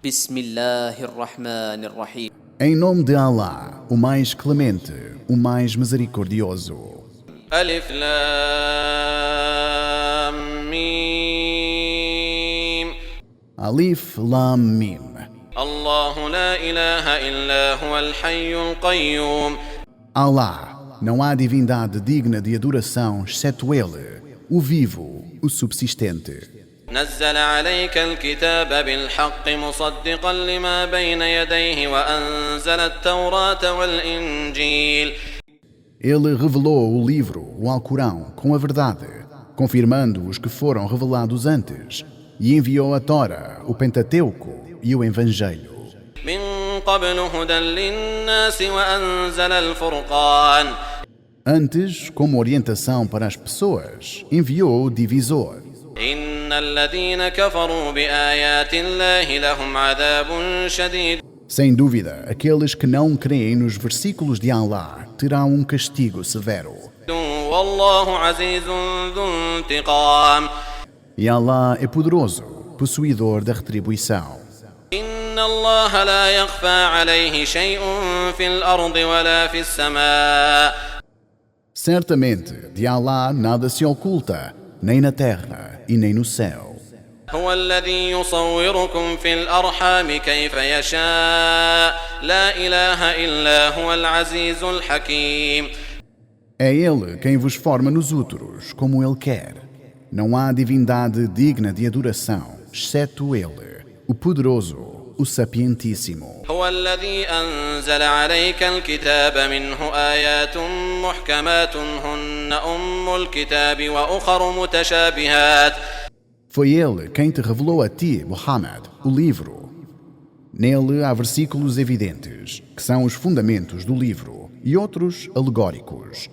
Bismillahirrahmanirrahim. Em nome de Alá, o mais clemente, o mais misericordioso. Alif Lam Mim. Alif Lam Mim. Allahu la ilaha illa huwal hayyul qayyum. Alá, não há divindade digna de adoração exceto Ele, o vivo, o subsistente. نزل عليك الكتاب بالحق مصدقا لما بين يديه وأنزل التوراة والإنجيل. Ele revelou o livro, o Alcorão, com a verdade, confirmando os que foram revelados antes, e enviou a Tora, o Pentateuco e o Evangelho. من قبل هدى للناس وأنزل الفرقان. Antes, como orientação para as pessoas, enviou o divisor. إن الذين كفروا بآيات الله لهم عذاب شديد. Sem dúvida, aqueles que não creem nos versículos de Alá terão um castigo severo. والله عزيز ذو انتقام. E Alá é poderoso, possuidor da retribuição. إن الله لا يخفى عليه شيء في الأرض ولا في السماء. Certamente, de Alá nada se oculta, nem na terra e nem no céu. هو الذي يصوركم في الأرحام كيف يشاء لا إله إلا هو العزيز الحكيم. É Ele quem vos forma nos úteros, como Ele quer. Não há divindade digna de adoração, exceto Ele, o poderoso, o sapientíssimo. هو الذي أنزل عليك الكتاب منه آيات محكمات هن أم الكتاب وأخر متشابهات. Foi Ele quem te revelou a ti, Muhammad, o livro. Nele há versículos evidentes, que são os fundamentos do livro, e outros alegóricos.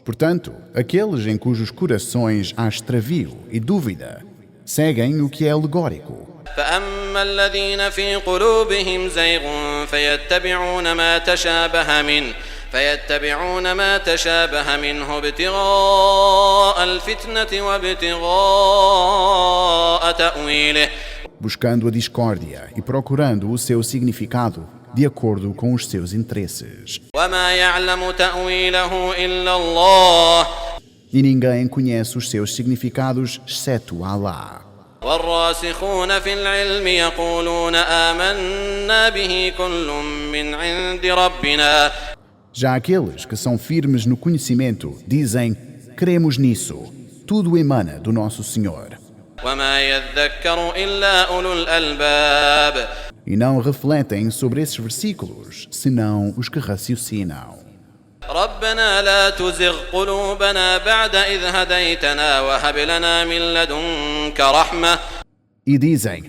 Portanto, aqueles em cujos corações há extravio e dúvida, seguem o que é alegórico. فأما الذين في قلوبهم زيغ فيتبعون ما تشابه منه ابتغاء الفتنة وابتغاء تأويله. Buscando a discórdia e procurando o seu significado de acordo com os seus interesses. وما يعلم تأويله إلا الله. E ninguém conhece os seus significados exceto Alá. والراسخون في العلم يقولون آمنا به كل من عند ربنا. Já aqueles que são firmes no conhecimento dizem, cremos nisso, tudo emana do nosso Senhor. وما يذكر إلا أولو الألباب. E não refletem sobre esses versículos, senão os que raciocinam. ربنا لا تزغ قلوبنا بعد إذ هديتنا وهب لنا من لدنك رحمة. E dizem,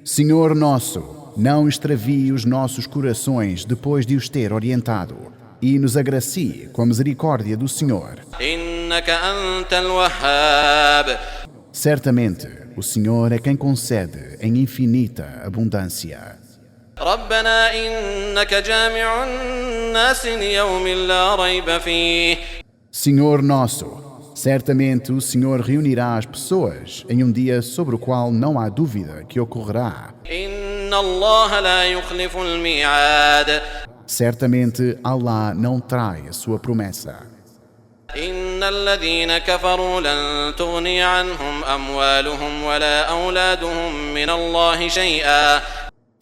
Senhor nosso, não extravie os nossos corações depois de os ter orientado, e nos agracie com a misericórdia do Senhor. إنك أنت الوهاب. Certamente, o Senhor é quem concede em infinita abundância. ربنا إنك جامع الناس ليوم لا ريب فيه. Senhor nosso, certamente o Senhor reunirá as pessoas em um dia sobre o qual não há dúvida que ocorrerá. إن الله لا يخلف الميعاد. Certamente Allah não trai a sua promessa. إن الذين كفروا لن تغني عنهم أموالهم ولا أولادهم من الله شيئا.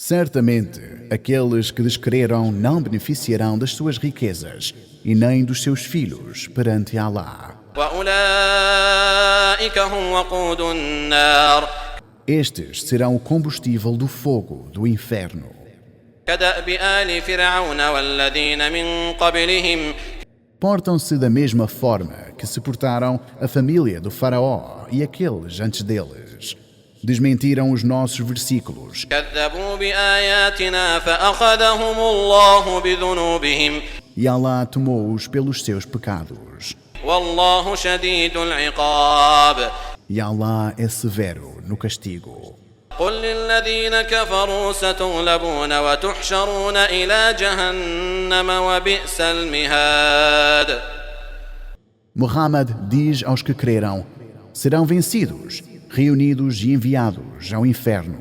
Certamente, aqueles que descreram não beneficiarão das suas riquezas e nem dos seus filhos perante Allah. وأولئك هم وقود النار. Estes serão o combustível do fogo do inferno. كدأب آل فرعون والذين من قبلهم. Portam-se da mesma forma que se portaram a família do faraó e aqueles antes deles. Desmentiram os nossos versículos. كذبوا بآياتنا فأخذهم الله بذنوبهم. E Allah tomou-os pelos seus pecados. والله شديد العقاب. E Allah é severo no castigo. قل للذين كفروا ستغلبون وتحشرون إلى جهنم وبئس المهاد. Muhammad diz aos que creram, serão vencidos, reunidos e enviados ao inferno.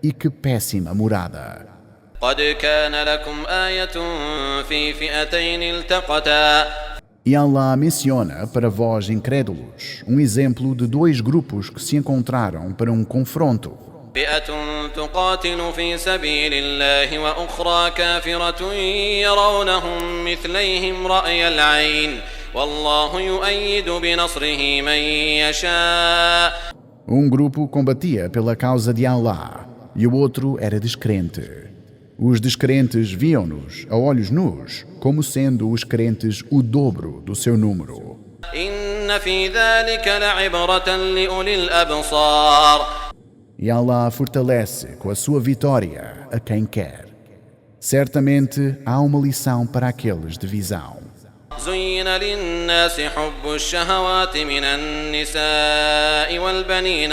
E que péssima morada! قد كان لكم آية في فئتين التقتا E Allah menciona para vós incrédulos exemplo de dois grupos que se encontraram para confronto. فئة تقاتل في سبيل الله وأخرى كافرة يرونهم مثليهم رأي العين والله يؤيد بنصره من يشاء. Grupo combatia pela causa de Allah e o outro era descrente. Os descrentes viam-nos a olhos nus, como sendo os crentes o dobro do seu número. إن في ذلك لعبرة لأولي الأبصار. E Allah fortalece com a sua vitória a quem quer. Certamente há uma lição para aqueles de visão. زين للناس حب الشهوات من النساء والبنين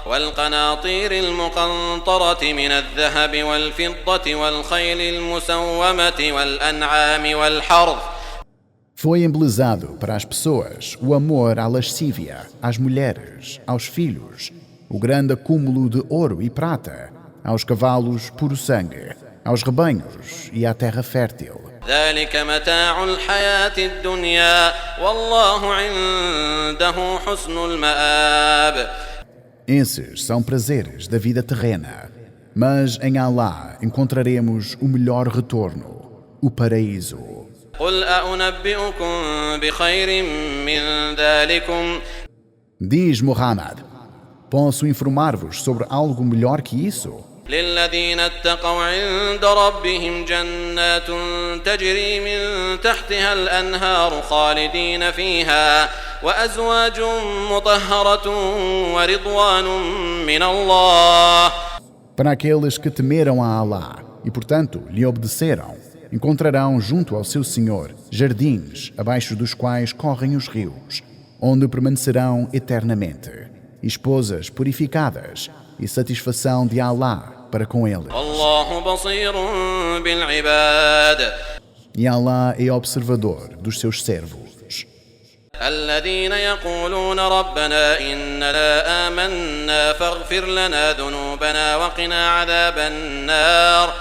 والقناطير المقنطرة من الذهب والفضة والخيل المسومة والأنعام والحرث. Foi embelezado para as pessoas o amor à lascívia, às mulheres, aos filhos, o grande acúmulo de ouro e prata, aos cavalos puro sangue, aos rebanhos e à terra fértil. ذلك متاع الحياة الدنيا والله عنده حسن المآب. Esses são prazeres da vida terrena, mas em Allah encontraremos o melhor retorno, o paraíso. قل أنبئكم بخير من ذلكم. Diz Muhammad, posso informar-vos sobre algo melhor que isso? للذين اتقوا عند ربهم جنات تجري من تحتها الأنهار خالدين فيها وأزواج مطهرة ورضوان من الله. Para aqueles que temeram a Allah e, portanto, lhe obedeceram, encontrarão junto ao seu Senhor jardins abaixo dos quais correm os rios, onde permanecerão eternamente, esposas purificadas e satisfação de Allah para com eles. الله بصير بالعباد. E Allah é observador dos seus servos. الذين يقولون ربنا إننا آمنا فاغفر لنا ذنوبنا وقنا عذاب النار.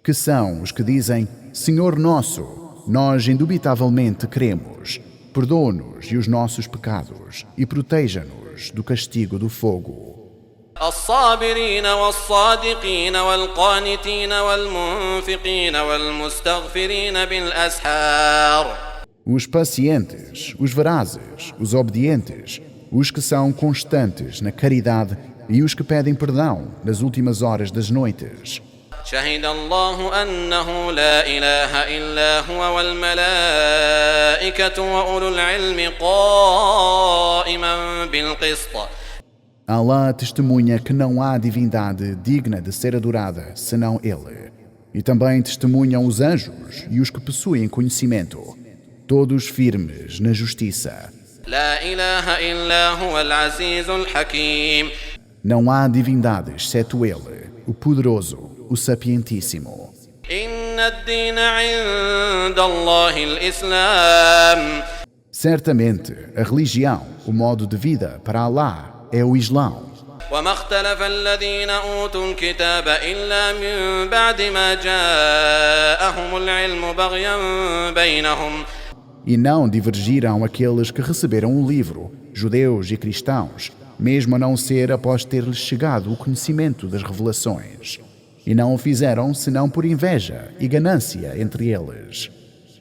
Que são os que dizem, Senhor nosso, nós indubitavelmente cremos, perdoa-nos e os nossos pecados e proteja-nos do castigo do fogo. الصابرين والصادقين والقانتين والمنفقين والمستغفرين بالأسحار. Os pacientes, os verazes, os obedientes, os que são constantes na caridade e os que pedem perdão nas últimas horas das noites. شهد الله أنه لا إله إلا هو والملائكة وأولو العلم قائما بالقسط. Allah testemunha que não há divindade digna de ser adorada senão Ele. E também testemunham os anjos e os que possuem conhecimento, todos firmes na justiça. لا إله إلا هو العزيز الحكيم. Não há divindade exceto Ele, o poderoso, o sapientíssimo. إن الدين عند الله الإسلام. Certamente, a religião, o modo de vida para Allah é o Islão. وما اختلف الذين أوتوا الكتاب إلا من بعد ما جاءهم العلم بغيا بينهم. E não divergiram aqueles que receberam o livro, judeus e cristãos, mesmo a não ser após ter-lhes chegado o conhecimento das revelações. E não o fizeram senão por inveja e ganância entre eles.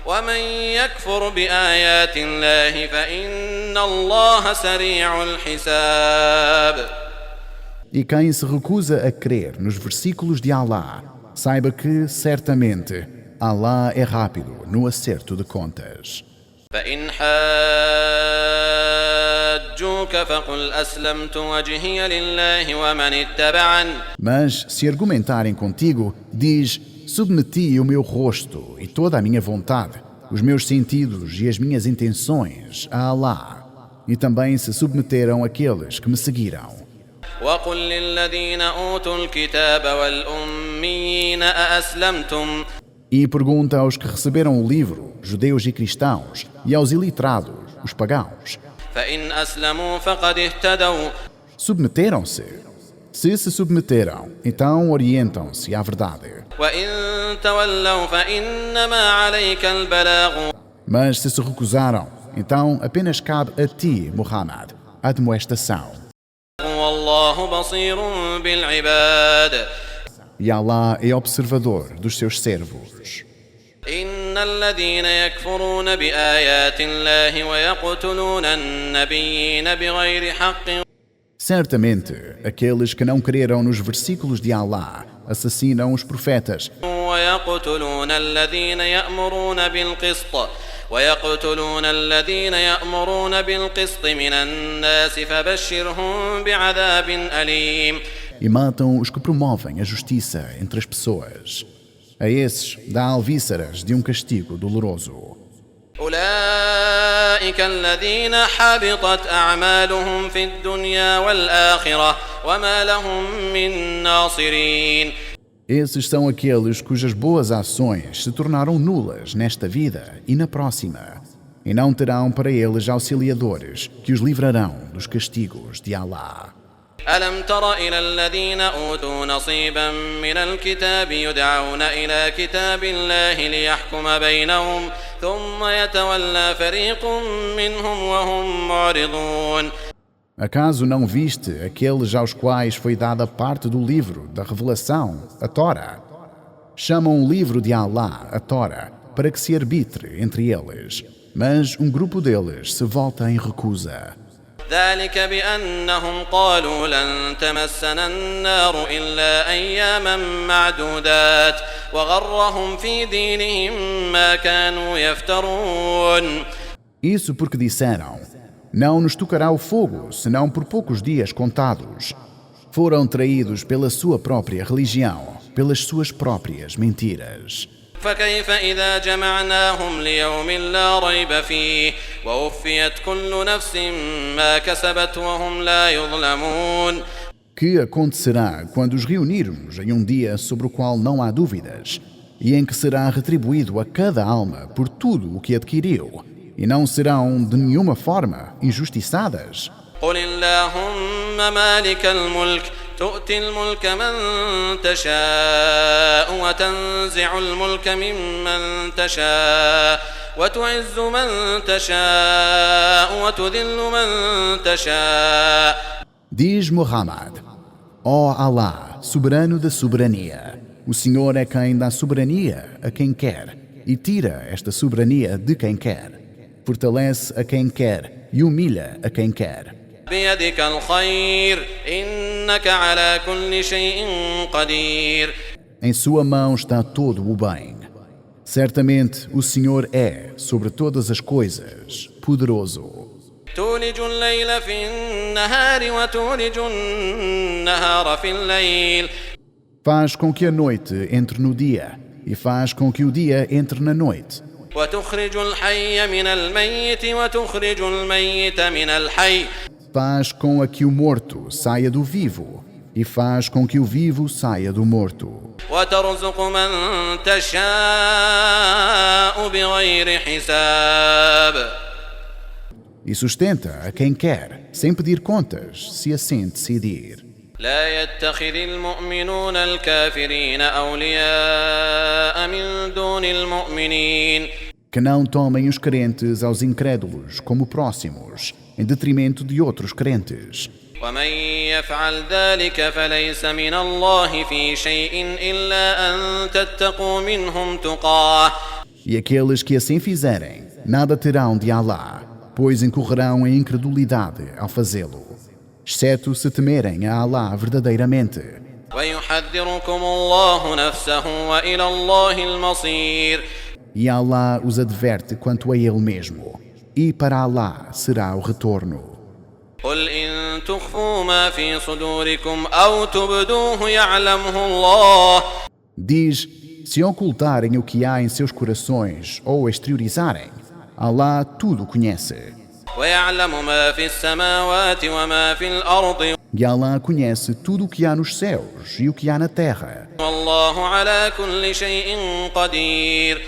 ومن يكفر بآيات الله فإن الله سريع الحساب. E quem se recusa a crer nos versículos de Allah, saiba que, certamente, Allah é rápido no acerto de contas. فإن حاجوك فقل أسلمت وجهي لله ومن اتبعني. Mas, se argumentarem contigo, diz, submeti o meu rosto e toda a minha vontade, os meus sentidos e as minhas intenções a Allah. E também se submeteram aqueles que me seguiram. وقل للذين أوتوا الكتاب والأميين أأسلمتم. E pergunta aos que receberam o livro, judeus e cristãos, e aos iliterados, os pagãos. فإن أسلموا فقد اهتدوا. Submeteram-se. Se submeteram, então orientam-se à verdade. وإن تولوا فإنما عليك البلاغ Mas se recusaram, então apenas cabe a ti, Muhammad, a admoestação. والله بصير بالعباد E Allah é observador dos seus servos. إن الذين يكفرون بآيات الله ويقتلون النبيين بغير حق Certamente, aqueles que não creram nos versículos de Allah assassinam os profetas ويقتلون الذين يأمرون بالقسط من الناس فبشرهم بعذاب أليم e matam os que promovem a justiça entre as pessoas. A esses dá alvíceras de um castigo doloroso. أولئك الذين حبطت أعمالهم في الدنيا والآخرة وما لهم من ناصرين Esses são aqueles cujas boas ações se tornaram nulas nesta vida e na próxima, e não terão para eles auxiliadores que os livrarão dos castigos de Allah. ألم تر إلى الذين أوتوا نصيبا من الكتاب يدعون إلى كتاب الله ليحكم بينهم ثم يتولى فريق منهم وهم معرضون Acaso não viste aqueles aos quais foi dada parte do livro da revelação, a Tora? Chamam o livro de Allah, a Tora, para que se arbitre entre eles, mas um grupo deles se volta em recusa. ذلك بأنهم قالوا لن تمسنا النار إلا أياما معدودات وغرهم في دينهم ما كانوا يفترون Isso porque disseram, não nos tocará o fogo, senão por poucos dias contados. Foram traídos pela sua própria religião, pelas suas próprias mentiras. فكيف إذا جمعناهم ليوم لا ريب فيه ووفيت كل نفس ما كسبت وهم لا يظلمون Que acontecerá quando os reunirmos em um dia sobre o qual não há dúvidas, e em que será retribuído a cada alma por tudo o que adquiriu, e não serão de nenhuma forma injustiçadas? قل اللهم مالك الملك تؤتي الملك من تشاء وتنزع الملك ممن تشاء وتعز من تشاء وتذل من تشاء Diz Muhammad, ó Allah, soberano da soberania, o Senhor é quem dá soberania a quem quer e tira esta soberania de quem quer, fortalece a quem quer e humilha a quem quer. بيدك الخير إنك على كل شيء قدير Em sua mão está todo o bem. Certamente o Senhor é, sobre todas as coisas, poderoso. تولج الليل في النهار وتولج النهار في الليل Faz com que a noite entre no dia e faz com que o dia entre na noite. وتخرج الحي من الميت وتخرج الميت من الحي Faz com que o morto saia do vivo e faz com que o vivo saia do morto. وترزق من تشاء بغير حساب E sustenta a quem quer, sem pedir contas, se assim decidir. لا يتخذ المؤمنون الكافرين أولياء من دون المؤمنين Que não tomem os crentes aos incrédulos como próximos, em detrimento de outros crentes. ومن يفعل ذلك فليس من الله في شيء إلا أن تتقوا منهم تقاه E aqueles que assim fizerem, nada terão de Allah, pois incorrerão em incredulidade ao fazê-lo, exceto se temerem a Allah verdadeiramente. ويحذركم الله نفسه وإلى الله المصير E Allah os adverte quanto a Ele mesmo, e para Allah será o retorno. قل إن تخفوا ما في صدوركم أو تبدوه يعلمه الله Diz, se ocultarem o que há em seus corações ou exteriorizarem, Allah tudo conhece. ويعلم ما في السماوات وما في الأرض E Allah conhece tudo o que há nos céus e o que há na terra. والله على كل شيء قدير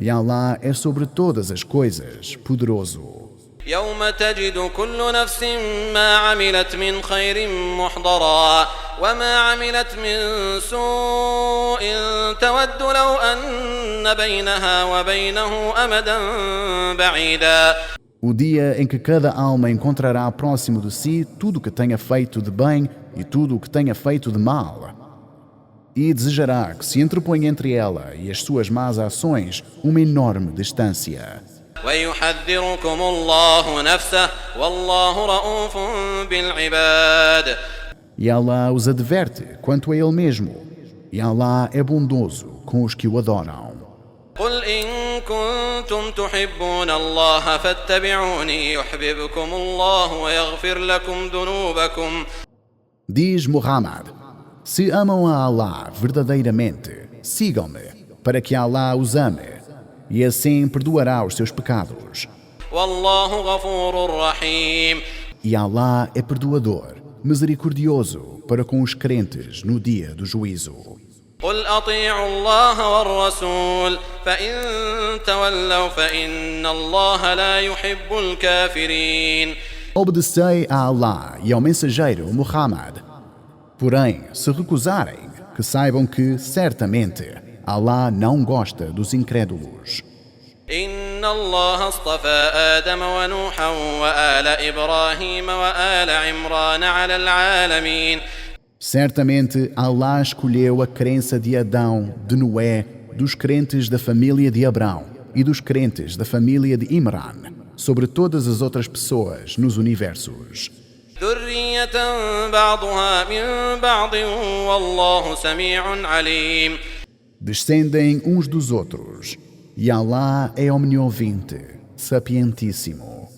E Allah é sobre todas as coisas poderoso. يوم تجد كل نفس ما عملت من خير محضرا وما عملت من سوء تود لو أن بينها وبينه أمدا بعيدا. O dia em que cada alma encontrará próximo de si tudo o que tenha feito de bem e tudo o que tenha feito de mal. E desejará que se entreponha entre ela e as suas más ações uma enorme distância. ويحذركم الله نفسه والله رؤوف بالعباد. E Allah os adverte quanto a Ele mesmo. E Allah é bondoso com os que o adoram. قل إن كنتم تحبون الله فاتبعوني يحببكم الله ويغفر لكم ذنوبكم. Diz Muhammad: se amam a Allah verdadeiramente, sigam-me, para que Allah os ame, e assim perdoará os seus pecados. والله غفور رحيم. E Allah é perdoador, misericordioso para com os crentes no dia do juízo. قل أطيعوا الله والرسول فإن تولوا فإن الله لا يحب الكافرين. Obedecei a Allah e ao mensageiro Muhammad. Porém, se recusarem, que saibam que, certamente, Allah não gosta dos incrédulos. إن الله اصطفى آدم ونوحا وآل إبراهيم وآل عمران على العالمين. Certamente, Allah escolheu a crença de Adão, de Noé, dos crentes da família de Abrão e dos crentes da família de Imran, sobre todas as outras pessoas nos universos. ذرية بعضها من بعض والله سميع عليم. Descendem uns dos outros, e Allah é omniovinte, sapientíssimo.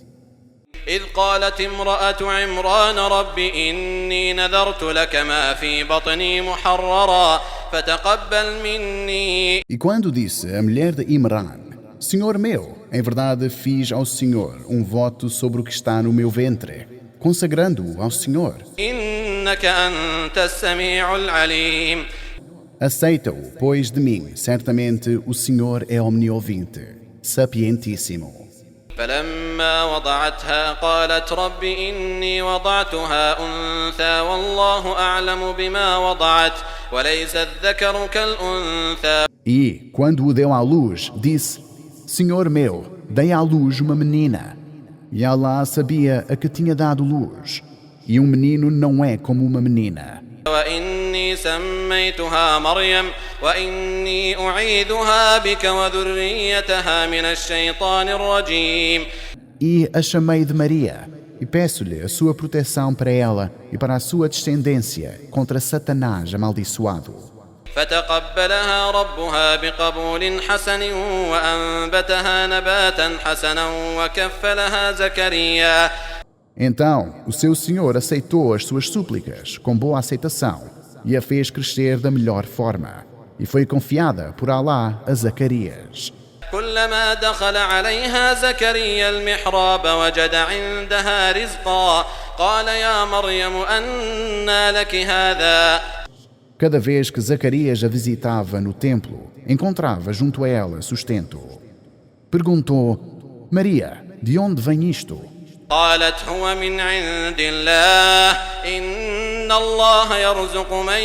إذ قالت امرأة عمران رب إني نذرت لك ما في بطني محررا فتقبل مني. E quando disse a mulher de Imran: Senhor meu, em verdade fiz ao Senhor um voto sobre o que está no meu ventre, consagrando-o ao Senhor. إنك أنت السميع العليم. Aceita-o, pois de mim, certamente o Senhor é omniovinte, sapientíssimo. فلما وضعتها قالت رب إني وضعتها أنثى والله أعلم بما وضعت وليس الذكر كالأنثى. E, quando o deu à luz, disse: Senhor meu, dei à luz uma menina. E Allah sabia a que tinha dado luz. E um menino não é como uma menina. وإني سميتها مريم وإني أعيذها بك وذريتها من الشيطان الرجيم. E a chamei de Maria, e peço-lhe a sua proteção para ela e para a sua descendência contra Satanás amaldiçoado. فتقبلها ربها بقبول حسن وأنبتها نباتا حسنا وكفلها زكريا. Então, o seu Senhor aceitou as suas súplicas com boa aceitação e a fez crescer da melhor forma. E foi confiada por Allah a Zacarias. كلما دخل عليها زكريا المحراب وجد عندها رزقا قال يا مريم أنى لك هذا. Cada vez que Zacarias a visitava no templo, encontrava junto a ela sustento. Perguntou: Maria, de onde vem isto? قالت هو من عند الله إن الله يرزق من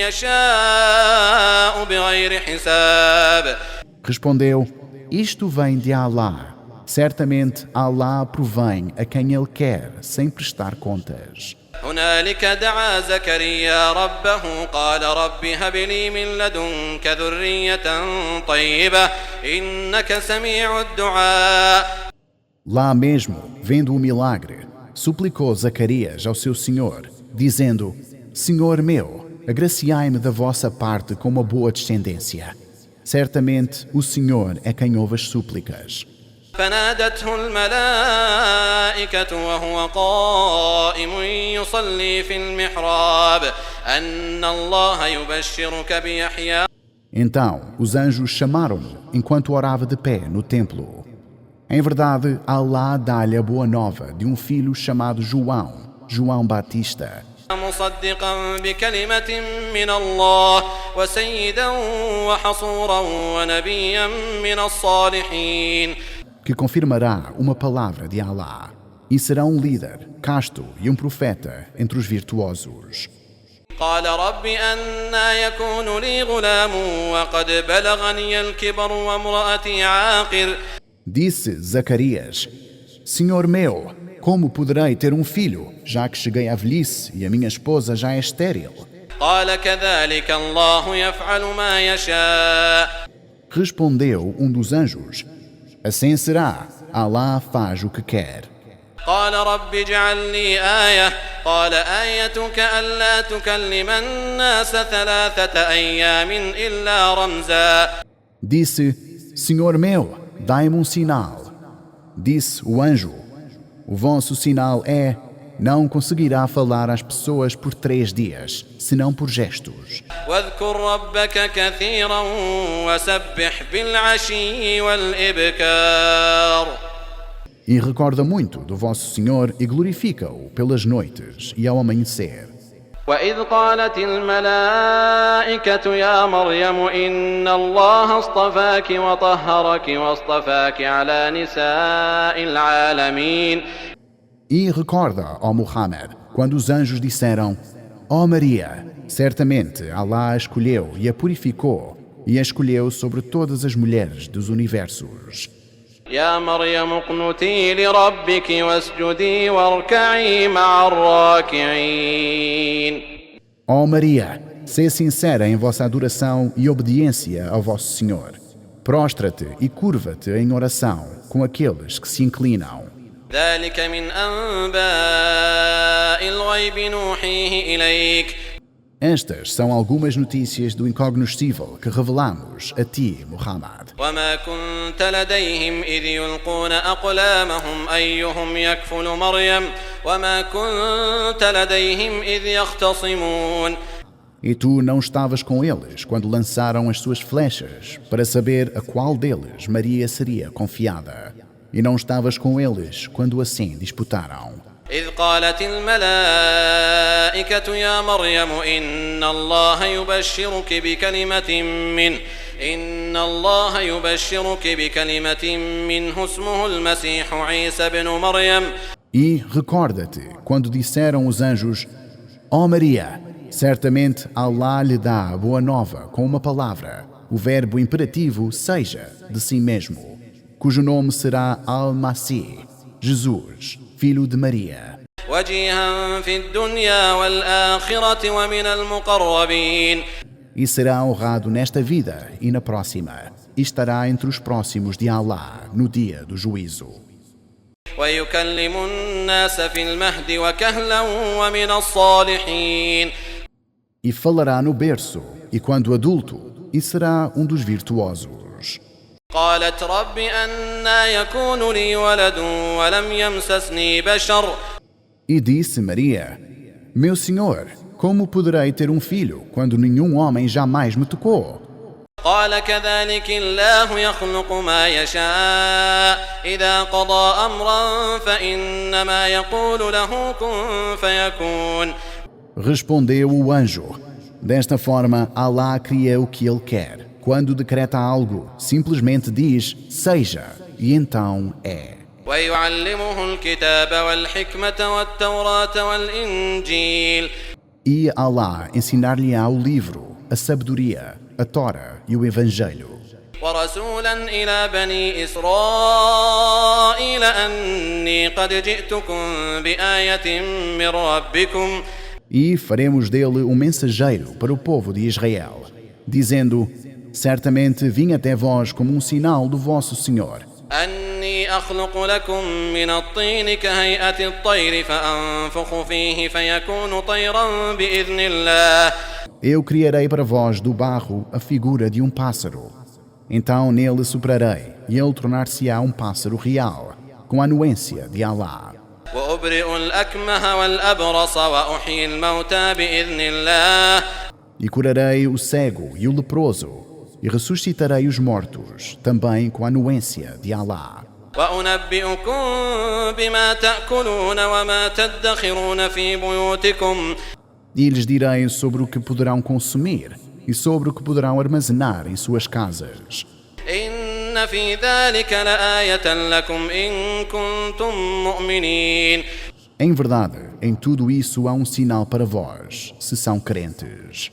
يشاء بغير حساب. Respondeu: Isto vem de Allah. Certamente Allah provém a quem Ele quer, sem prestar contas. هنالك دعا زكريا ربه قال رب هب لي من لدنك ذرية طيبة إنك سميع الدعاء. Lá mesmo, vendo o milagre, suplicou Zacarias ao seu Senhor, dizendo: Senhor meu, agraciai-me da vossa parte com uma boa descendência. Certamente o Senhor é quem ouve as súplicas. فنادته الملائكة وهو قائم يصلي في المحراب أن الله يبشرك بيحيى. Então os anjos chamaram-no enquanto orava de pé no templo. Em verdade, Allah dá-lhe a boa nova de um filho chamado João Batista. مصدقا بكلمة من الله وسيدا وحصورا ونبيا من الصالحين. que confirmará uma palavra de Allah, e será um líder, casto e um profeta entre os virtuosos. قال رب أنى يكون لي غلام وقد بلغني الكبر وامرأتي عاقر. Disse Zacarias: Senhor meu, como poderei ter um filho, já que cheguei à velhice e a minha esposa já é estéril? قال كذلك الله يفعل ما يشاء. Respondeu um dos anjos: Assim será, Allah faz o que quer. قال رب اجعل لي آية قال آيتك ألا تكلم الناس 3 أيام إلا رمزا. Disse: Senhor meu, dai-me um sinal. Disse o anjo: O vosso sinal é: não conseguirá falar às pessoas por 3 dias, senão por gestos. واذكر ربك كثيرا وسبح بالعشي والإبكار. E recorda muito do vosso Senhor e glorifica-o pelas noites e ao amanhecer. وإذ قالت الملائكة يا مريم إن الله اصطفاك وطهرك واصطفاك على نساء العالمين. E recorda, ó Muhammad, quando os anjos disseram: Ó Maria, certamente Allah a escolheu e a purificou e a escolheu sobre todas as mulheres dos universos. يا مريم اقنتي لربك واسجدي واركعي مع الراكعين. Ó Maria, sê sincera em vossa adoração e obediência ao vosso Senhor. Prostra-te e curva-te em oração com aqueles que se inclinam. ذلك من أنباء الغيب نوحيه إليك. Estas são algumas notícias do incognoscível que revelamos a ti, Muhammad. وما كنت لديهم إذ يلقون أقلامهم أيهم يكفل مريم وما كنت لديهم إذ يختصمون. E tu não estavas com eles quando lançaram as suas flechas para saber a qual deles Maria seria confiada. E não estavas com eles quando assim disputaram. إذ قالت الملائكة يا مريم إن الله يبشرك بكلمة منه اسمه المسيح عيسى بن مريم. E recorda-te quando disseram os anjos: Ó Maria, certamente Allah lhe dá a boa nova com uma palavra, o verbo imperativo seja de si mesmo, cujo nome será Al-Masih, Jesus, filho de Maria. وجيها في الدنيا والآخرة ومن المقربين. E será honrado nesta vida e na próxima, e estará entre os próximos de Allah no dia do juízo. ويكلم الناس في المهد وكهلا ومن الصالحين. E falará no berço, e quando adulto, e será um dos virtuosos. قالت رب أنى يكون لي ولد ولم يمسسني بشر. E disse Maria: Meu Senhor, como poderei ter um filho quando nenhum homem jamais me tocou? قال كذلك الله يخلق ما يشاء إذا قضى أمرا فإنما يقول له كن فيكون. Respondeu o anjo: Desta forma, Allah cria o que Ele quer. Quando decreta algo, simplesmente diz, seja, e então é. ويعلمه الكتاب والحكمة والتوراة والإنجيل. E Allah ensinar-lhe-á o livro, a sabedoria, a Tora e o Evangelho. ورسولا إلى بني إسرائيل أني قد جئتكم بآية من ربكم. E faremos dele um mensageiro para o povo de Israel, dizendo, certamente vim até vós como um sinal do vosso Senhor. أني أخلق لكم من الطين كهيئة الطير فأنفخ فيه فيكون طيرا بإذن الله. Eu criarei para vós do barro a figura de um pássaro. Então nele soprarei, e ele tornar-se-á um pássaro real, com a anuência de Allah. وأبرئ الأكمه والأبرص وأحيي الموتى بإذن الله. E curarei o cego e o leproso, e ressuscitarei os mortos, também com a anuência de Allah. وأنبئكم بما تأكلون وما تدخرون في بيوتكم. E lhes direi sobre o que poderão consumir, e sobre o que poderão armazenar em suas casas. إن إن في ذلك لآية لكم إن كنتم مؤمنين. Em verdade, em tudo isso há um sinal para vós, se são crentes.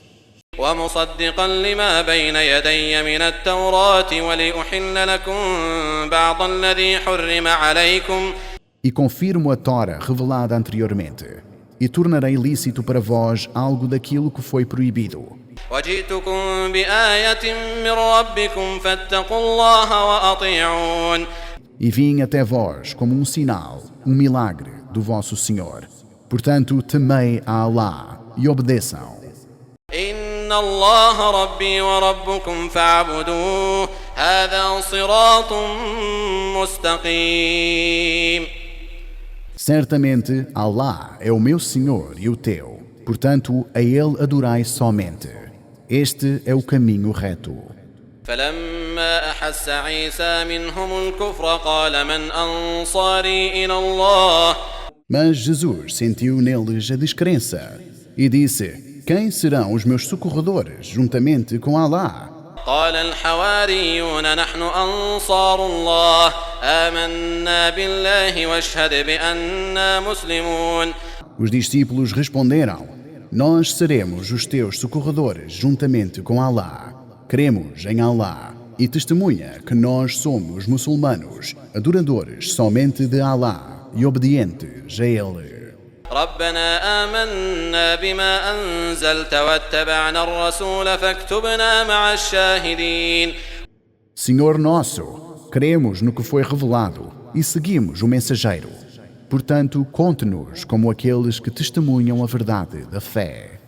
ومصدقا لما بين يدي من التوراة ولأحل لكم بعض الذي حرم عليكم. E confirmo a Tora revelada anteriormente, e tornarei lícito para vós algo daquilo que foi proibido. وجئتكم بآية من ربكم فاتقوا الله وأطيعون. E vim até vós como um sinal, um milagre do vosso Senhor. Portanto, temei a Allah e obedeçam. إن الله ربي وربكم فاعبدوه هذا صراط مستقيم. Certamente, Allah é o meu Senhor e o teu. Portanto, a Ele adorai somente. Este é o caminho reto. فلما أحس عيسى منهم الكفر قال من أنصاري إلى الله. Mas Jesus sentiu neles a descrença e disse: quem serão os meus socorredores juntamente com Allah? قال الحواريون نحن أنصار الله آمنا بالله واشهد بأننا مسلمون. Os discípulos responderam: nós seremos os teus socorredores juntamente com Allah. Cremos em Allah e testemunha que nós somos muçulmanos, adoradores somente de Allah e obedientes a Ele. ربنا آمنا بما أنزلت واتبعنا الرسول فاكتبنا مع الشاهدين. Senhor nosso, cremos no que foi revelado e seguimos o mensageiro. Portanto, conte-nos como aqueles que testemunham a verdade da fé.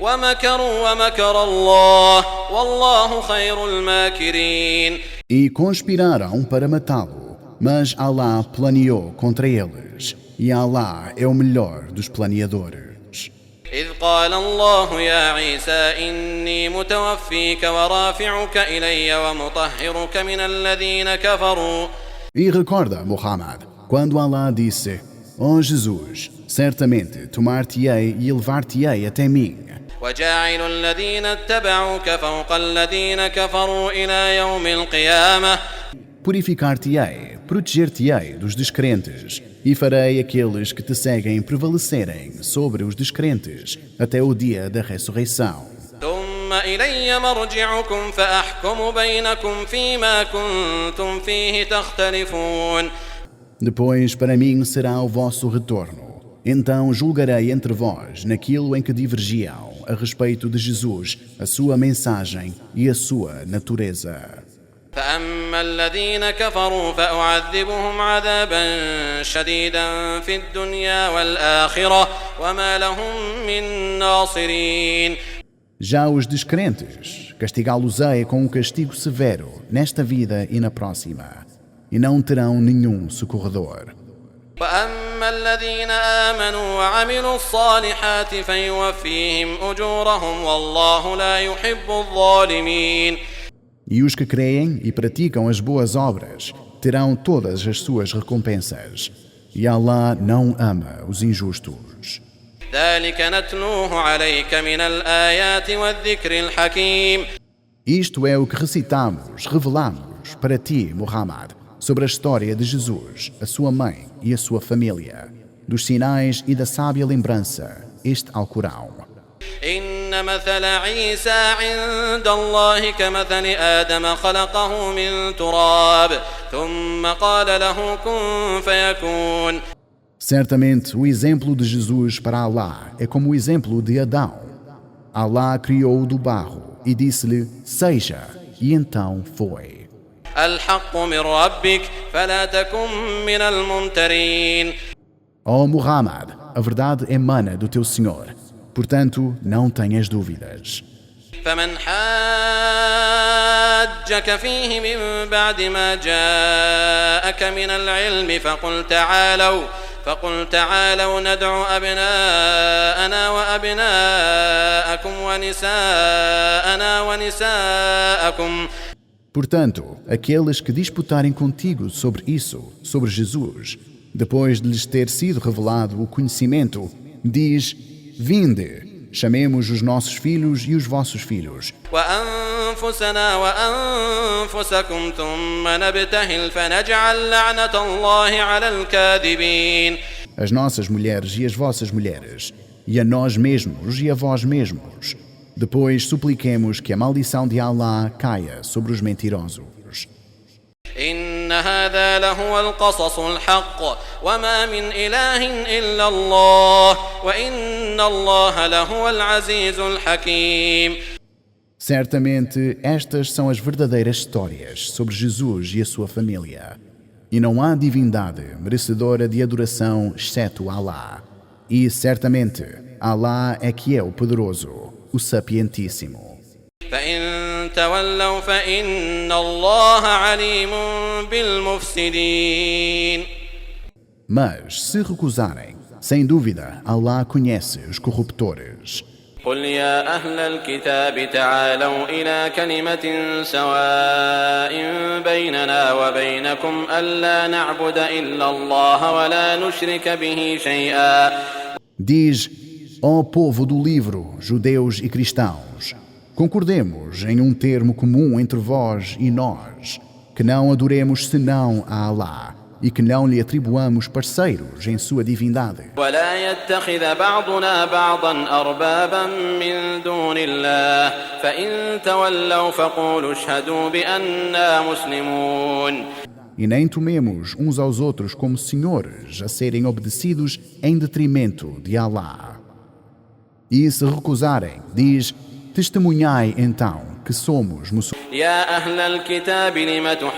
ومكروا ومكر الله والله خير الماكرين. E conspiraram para matá-lo, mas Allah planeou contra eles, e Allah é o melhor dos planeadores. إذ قال الله يا عيسى إني متوفيك ورافعك إلي ومطهرك من الذين كفروا. E recorda, Muhammad, quando Allah disse: ó Jesus, certamente tomar-te-ei e elevar-te-ei até mim. وجاعل الذين اتبعوك فوق الذين كفروا إلى يوم القيامة. Purificar-te-ei, proteger-te-ei dos descrentes, e farei aqueles que te seguem prevalecerem sobre os descrentes até o dia da ressurreição. ثم إلي مرجعكم فأحكم بينكم فيما كنتم فيه تختلفون. Depois para mim será o vosso retorno. Então julgarei entre vós naquilo em que divergiam a respeito de Jesus, a sua mensagem e a sua natureza. فأما الذين كفروا فأعذبهم عذابا شديدا في الدنيا والآخرة وما لهم من ناصرين. Já os descrentes, castigá-los-ei com um castigo severo nesta vida e na próxima, e não terão nenhum socorredor. وأما الذين آمنوا وعملوا الصالحات فيوفيهم أجورهم والله لا يحب الظالمين. E os que creem e praticam as boas obras terão todas as suas recompensas, e Allah não ama os injustos. ذلك نتلوه عليك من الآيات والذكر الحكيم. Isto é o que recitamos, revelamos para ti, Muhammad, sobre a história de Jesus, a sua mãe e a sua família, dos sinais e da sábia lembrança, este Alcorão. إن مثل عيسى عند الله كمثل آدم خلقه من تراب ثم قال له كن فيكون. Certamente, o exemplo de Jesus para Allah é como o exemplo de Adão. Allah criou-o do barro e disse-lhe, seja, e então foi. الحق من ربك فلا تكن من الممترين. Ó Muhammad, a verdade emana do teu Senhor. Portanto, não tenhas dúvidas. فمن حاجك فيه من بعد ما جاءك من العلم فقل تعالوا ندع أبناءنا وأبناءكم ونساءنا ونساءكم. Portanto, aqueles que disputarem contigo sobre isso, sobre Jesus, depois de lhes ter sido revelado o conhecimento, diz: vinde, chamemos os nossos filhos e os vossos filhos, وأنفسنا وأنفسكم ثم نبتهل فنجعل لعنة الله على الكاذبين. as nossas mulheres e as vossas mulheres, e a nós mesmos e a vós mesmos. Depois supliquemos que a maldição de Allah caia sobre os mentirosos. إن هذا لهو القصص الحق وما من إله إلا الله وإن الله لهو العزيز الحكيم. Certamente, estas são as verdadeiras histórias sobre Jesus e a sua família. E não há divindade merecedora de adoração exceto Allah. E, certamente, Allah é que é o poderoso, o sapientíssimo. فإن تولوا فإن الله عليم بالمفسدين. Mas, se recusarem, sem dúvida, Allah conhece os corruptores. قل يا أهل الكتاب تعالوا إلى كلمة سواء بيننا وبينكم ألا نعبد إلا الله ولا نشرك به شيئا. Diz, ó povo do livro, judeus e cristãos, concordemos em um termo comum entre vós e nós, que não adoremos senão a Allah e que não lhe atribuamos parceiros em sua divindade. ولا يتخذ بعضنا بعضا أربابا من دون الله فإن تولوا فقولوا اشهدوا بأننا مسلمون. E nem tomemos uns aos outros como senhores a serem obedecidos em detrimento de Allah. E se recusarem, diz, testemunhai então que somos muçulmanos. يا أهل الكتاب لم تحاجون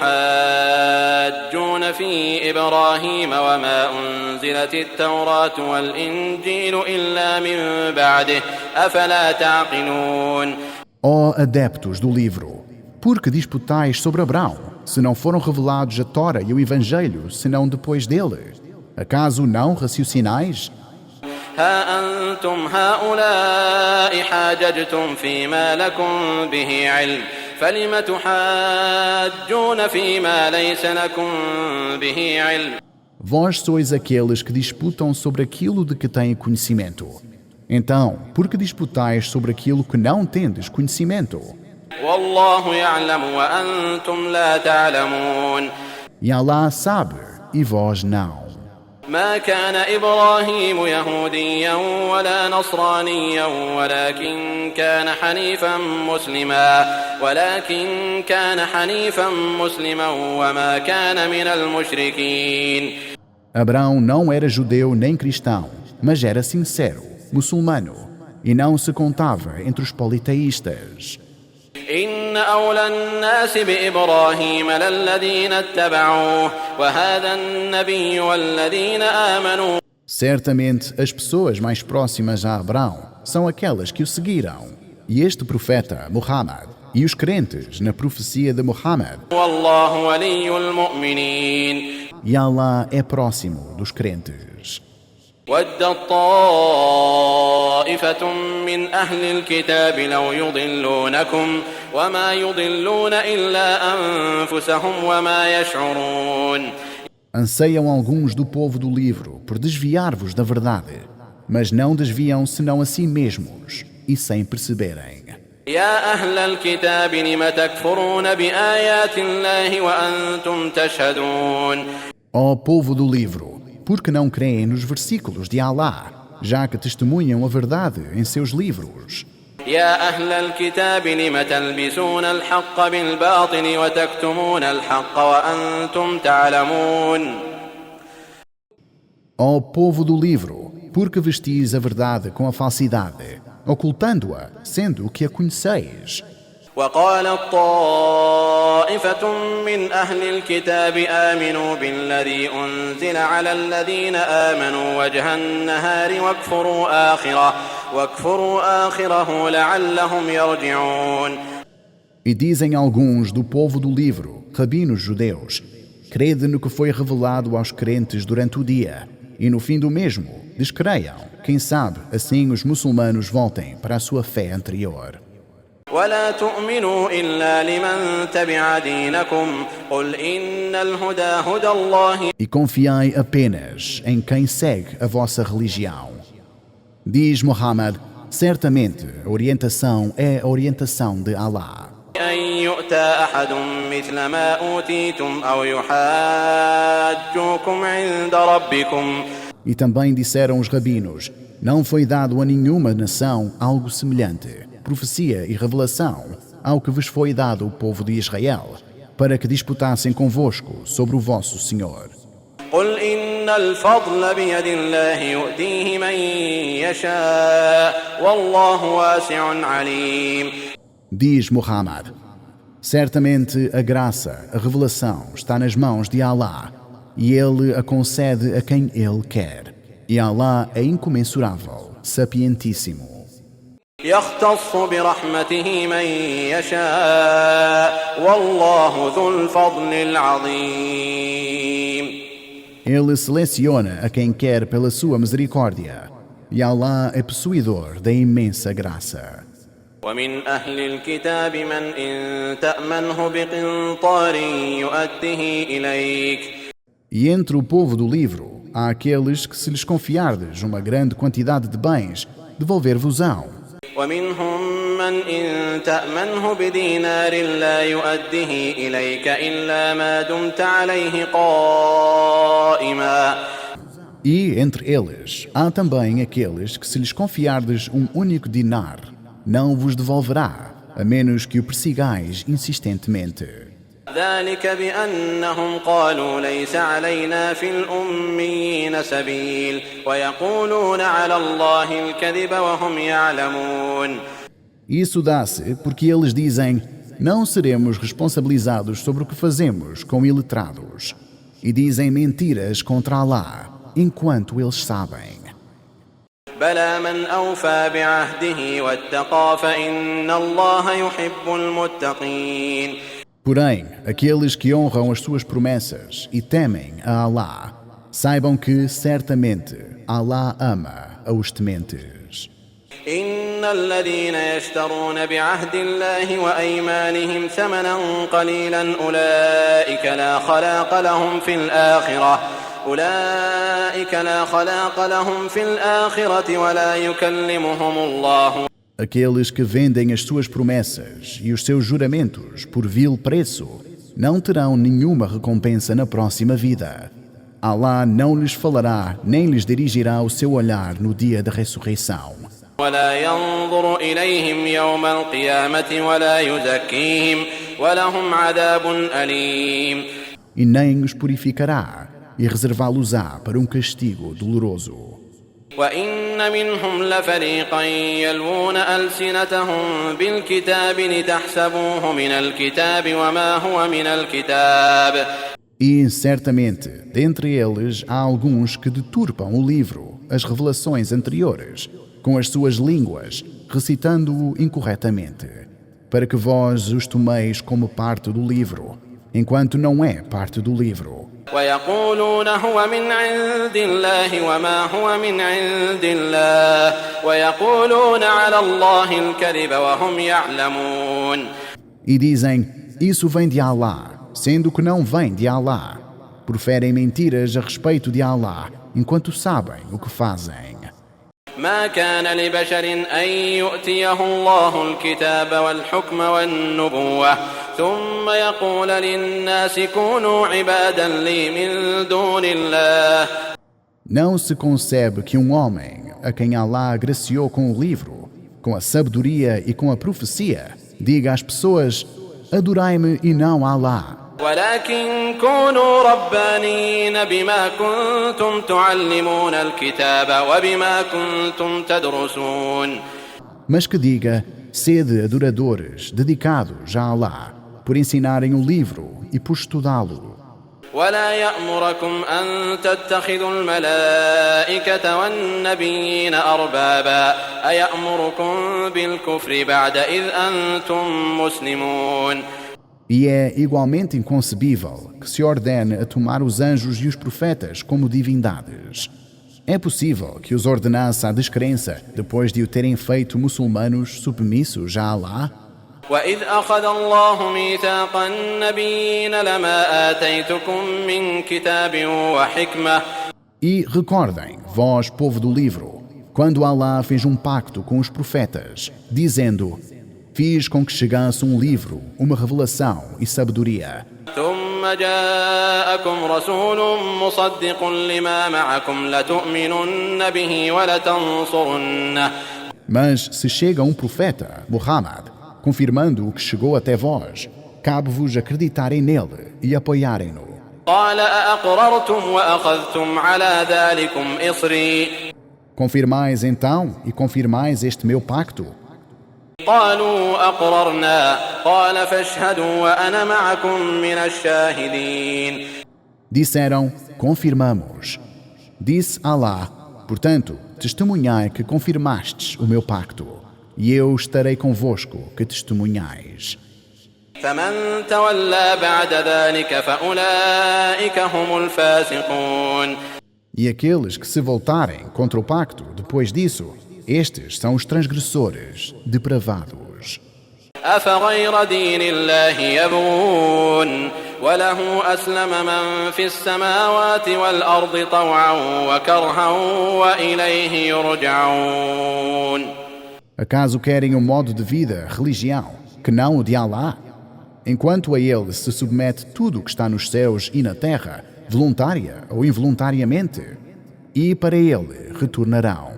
في إبراهيم وما أنزلت التوراة والإنجيل إلا من بعده أفلا تعقلون. Ó adeptos do livro, por que disputais sobre Abraão, se não foram revelados a Tora e o Evangelho, senão depois dele? Acaso não raciocinais? ها أنتم هؤلاء حاججتم فيما لكم به علم فلم تحاجون فيما ليس لكم به علم. Vós sois aqueles que disputam sobre aquilo de que têm conhecimento. Então, por que disputais sobre aquilo que não tendes conhecimento? والله يعلم وأنتم لا تعلمون. E Allah sabe, e vós não. ما كان إبراهيم يهوديا ولا نصرانيا ولكن كان حنيفا مسلما وما كان من المشركين. Abraão não era judeu nem cristão, mas era sincero, muçulmano, e não se contava entre os politeístas. إن أولى الناس بإبراهيم للذين اتبعوه وهذا النبي والذين آمنوا. Certamente, as pessoas mais próximas a Abraão são aquelas que o seguiram, e este profeta, Muhammad, e os crentes na profecia de Muhammad. والله ولي المؤمنين. E Allah é próximo dos crentes. ودت طائفة من أهل الكتاب لو يضلونكم وما يضلون إلا أنفسهم وما يشعرون. Anseiam alguns do povo do livro por desviar-vos da verdade, mas não desviam senão a si mesmos, e sem perceberem. يا أهل الكتاب لم تكفرون بآيات الله وأنتم تشهدون. Ó povo do livro, por que não creem nos versículos de Allah, já que testemunham a verdade em seus livros? يا أهل الكتاب لم تلبسون الحق بالباطل وتكتمون الحق وأنتم تعلمون. Ó povo do livro, por que vestis a verdade com a falsidade, ocultando-a, sendo que a conheceis? وقالت طائفة من أهل الكتاب آمنوا بالذي أنزل على الذين آمنوا وجه النهار واكفروا آخره لعلهم يرجعون. E dizem alguns do povo do livro, rabinos judeus, crede no que foi revelado aos crentes durante o dia, e no fim do mesmo, descreiam, quem sabe, assim os muçulmanos voltem para a sua fé anterior. ولا تؤمنوا إلا لمن تبع دينكم قل إن الهدى هدى الله. E confiai apenas em quem segue a vossa religião. Diz Muhammad, Certamente, a orientação é a orientação de Allah. أن يؤتى أحد مثل ما أوتيتم أو يحاجوكم عند ربكم. E também disseram os rabinos: não foi dado a nenhuma nação algo semelhante, profecia e revelação, ao que vos foi dado o povo de Israel, para que disputassem convosco sobre o vosso Senhor. قل إن الفضل بيد الله يؤتيه من يشاء والله واسع عليم. Diz Muhammad: certamente a graça, a revelação está nas mãos de Allah, e Ele a concede a quem Ele quer. E Allah é incomensurável, sapientíssimo. يختص برحمته من يشاء والله ذو الفضل العظيم. Ele seleciona a quem quer pela sua misericórdia, e Allah é possuidor da imensa graça. ومن أهل الكتاب من إن تأمنه بقنطار يؤده إليك. E entre o povo do livro, há aqueles que, se lhes confiardes uma grande quantidade de bens, devolver-vos-ão. ومنهم من إن تأمنه بدينار لا يؤده إليك إلا ما دمت عليه قائما. E entre eles, há também aqueles que, se lhes confiardes um único dinar, não vos devolverá, a menos que o persigais insistentemente. ذلك بأنهم قالوا ليس علينا في الأميين سبيل ويقولون على الله الكذب وهم يعلمون. Isso dá-se porque eles dizem: não seremos responsabilizados sobre o que fazemos com iletrados. E dizem mentiras contra Allah, enquanto eles sabem. بلى من أوفى بعهده واتقى فإن الله يحب المتقين. Porém, aqueles que honram as suas promessas e temem a Allah, saibam que, certamente, Allah ama aos tementes. إن الذين يشترون بعهد الله وأيمانهم ثمنا قليلا أولئك لا خلاق لهم في الآخرة ولا يكلمهم الله. Aqueles que vendem as suas promessas e os seus juramentos por vil preço não terão nenhuma recompensa na próxima vida. Allah não lhes falará nem lhes dirigirá o seu olhar no dia da ressurreição. ولا ينظر إليهم يوم القيامة ولا يزكيهم ولهم عذاب أليم. E nem os purificará e reservá-los-á para um castigo doloroso. وإن منهم لفريقا يلوون ألسنتهم بالكتاب لتحسبوه من الكتاب وما هو من الكتاب. E, certamente, dentre eles há alguns que deturpam o livro, as revelações anteriores, com as suas línguas, recitando-o incorretamente, para que vós os tomeis como parte do livro, enquanto não é parte do livro. ويقولون هو من عند الله وما هو من عند الله ويقولون على الله الكذب وهم يعلمون. E dizem: isso vem de Allah, sendo que não vem de Allah. Proferem mentiras a respeito de Allah, enquanto sabem o que fazem. ما كان لبشر أن يؤتيه الله الكتاب والحكم والنبوة ثم يقول للناس كونوا عبادا لي من دون الله. Não se concebe que um homem, a quem Allah agraciou com o livro, com a sabedoria e com a profecia, diga às pessoas: adorai-me e não Allah. ولكن كونوا ربانيين بما كنتم تعلمون الكتاب وبما كنتم تدرسون. Mas que diga: sede adoradores, dedicados a Allah, por ensinarem o livro e por estudá-lo. ولا يأمركم أن تتخذوا الملائكة والنبيين أربابا أيأمركم بالكفر بعد إذ أنتم مسلمون. E é igualmente inconcebível que se ordene a tomar os anjos e os profetas como divindades. É possível que os ordenasse à descrença depois de o terem feito muçulmanos submissos a Allah? وإذ أخذ الله ميثاق النبيين لما آتيتكم من كتاب وحكمة. E recordem, vós, povo do livro, quando Allah fez um pacto com os profetas, dizendo: fiz com que chegasse um livro, uma revelação e sabedoria. ثم جاءكم رسول مصدق لما معكم لتؤمنن به ولتنصرنه. Mas se chega um profeta, Muhammad, confirmando o que chegou até vós, cabe-vos acreditarem nele e apoiarem-no. قال أأقررتم وأخذتم على ذلكم إصري. Confirmais então e confirmais este meu pacto? قالوا أقررنا قال فاشهدوا وأنا معكم من الشاهدين. Disseram: confirmamos. Disse Allah: portanto, testemunhai que confirmastes o meu pacto, e eu estarei convosco que testemunhais. فمن تولى بعد ذلك فأولئك هم الفاسقون. E aqueles que se voltarem contra o pacto depois disso, estes são os transgressores, depravados. أفغير دين الله يبغون وله أسلم من في السماوات والأرض طوعا وكرها وإليه يرجعون. Acaso querem um modo de vida, religião, que não o de Allah? Enquanto a ele se submete tudo o que está nos céus e na terra, voluntária ou involuntariamente, e para ele retornarão.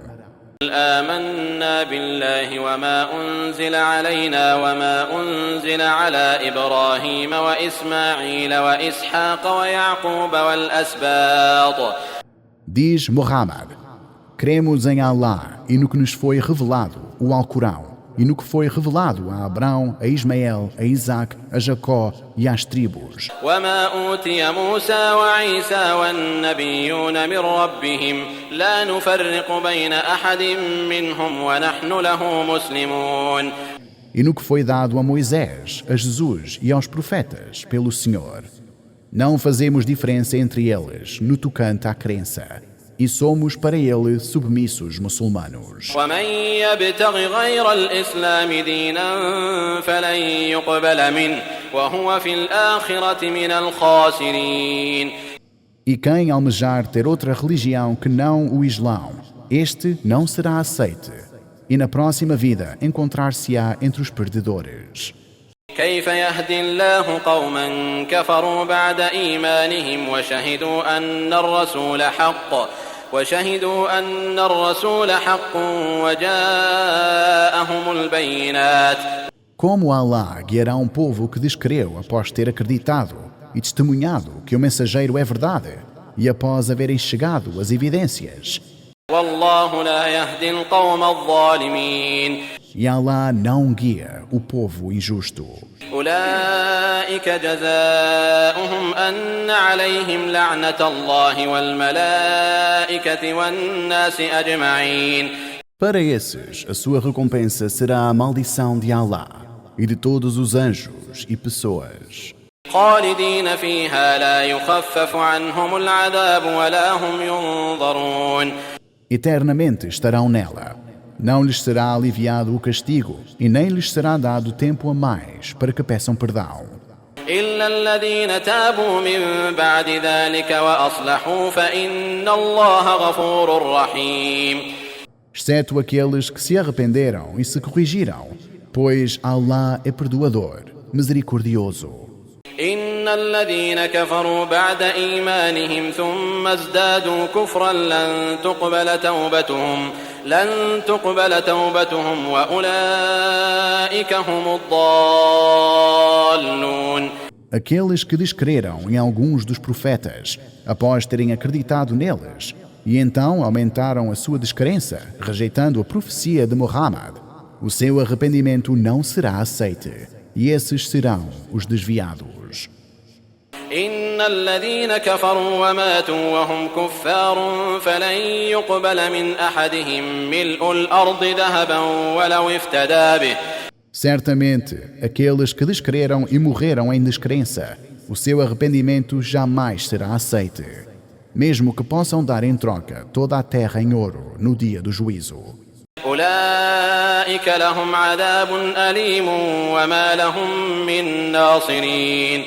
آمنا بالله وما أنزل علينا وما أنزل على إبراهيم وإسماعيل وإسحاق ويعقوب والأسباط. Diz Muhammad: cremos em Allah e no que nos foi revelado, o Alcorão, e no que foi revelado a Abraão, a Ismael, a Isaac, a Jacó e às tribos. وما أوتي موسى وعيسى والنبيون من ربهم لا نفرق بين أحد منهم ونحن له مسلمون. E no que foi dado a Moisés, a Jesus e aos profetas pelo Senhor. Não fazemos diferença entre eles no tocante à crença, e somos para ele submissos muçulmanos. ومن يبتغ غير الإسلام دينا فلن يقبل منه وهو في الآخرة من الخاسرين. E quem almejar ter outra religião que não o Islão, este não será aceite, e na próxima vida encontrar-se-á entre os perdedores. كيف يهدي الله قوما كفروا بعد إيمانهم وشهدوا أن الرسول حق وجاءهم البينات. Como Allah guiará um povo que descreu após ter acreditado e testemunhado que o mensageiro é verdade e após haverem chegado as evidências? والله لا يهدي القوم الظالمين. E Allah não guia o povo injusto. أولئك جزاؤهم أن عليهم لعنة الله والملائكة والناس أجمعين. Para esses, a sua recompensa será a maldição de Allah e de todos os anjos e pessoas. خالدين فيها لا يخفف عنهم العذاب ولا هم ينظرون. Eternamente estarão nela. Não lhes será aliviado o castigo e nem lhes será dado tempo a mais para que peçam perdão. إلا الذين تابوا من بعد ذلك وأصلحوا فإن الله غفور رحيم. Exceto aqueles que se arrependeram e se corrigiram, pois Allah é perdoador, misericordioso. إن الذين كفروا بعد إيمانهم ثم ازدادوا كفرا لن تقبل توبتهم وأولئك هم الضالون. Aqueles que descreram em alguns dos profetas, após terem acreditado neles, e então aumentaram a sua descrença, rejeitando a profecia de Muhammad, o seu arrependimento não será aceite, e esses serão os desviados. إن الذين كفروا وماتوا وهم كفار فلن يقبل من أحدهم ملء الأرض ذهبا ولو افتدى به. Certamente, aqueles que descreram e morreram em descrença, o seu arrependimento jamais será aceite, mesmo que possam dar em troca toda a terra em ouro no dia do juízo. أولئك لهم عذاب أليم وما لهم من ناصرين.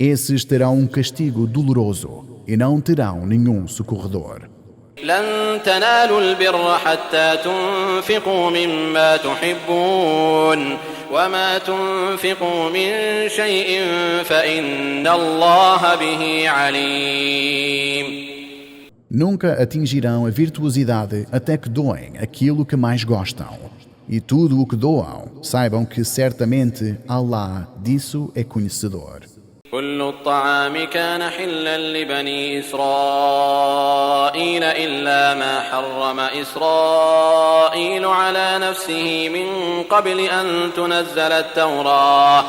Esses terão um castigo doloroso e não terão nenhum socorredor. لن تنالوا البر حتى تنفقوا مما تحبون وما تنفقوا من شيء فإن الله به عليم. Nunca atingirão a virtuosidade até que doem aquilo que mais gostam. E tudo o que doam, saibam que certamente Allah disso é conhecedor. كل الطعام كان حلا لبني إسرائيل إلا ما حرم إسرائيل على نفسه من قبل أن تنزل التوراة.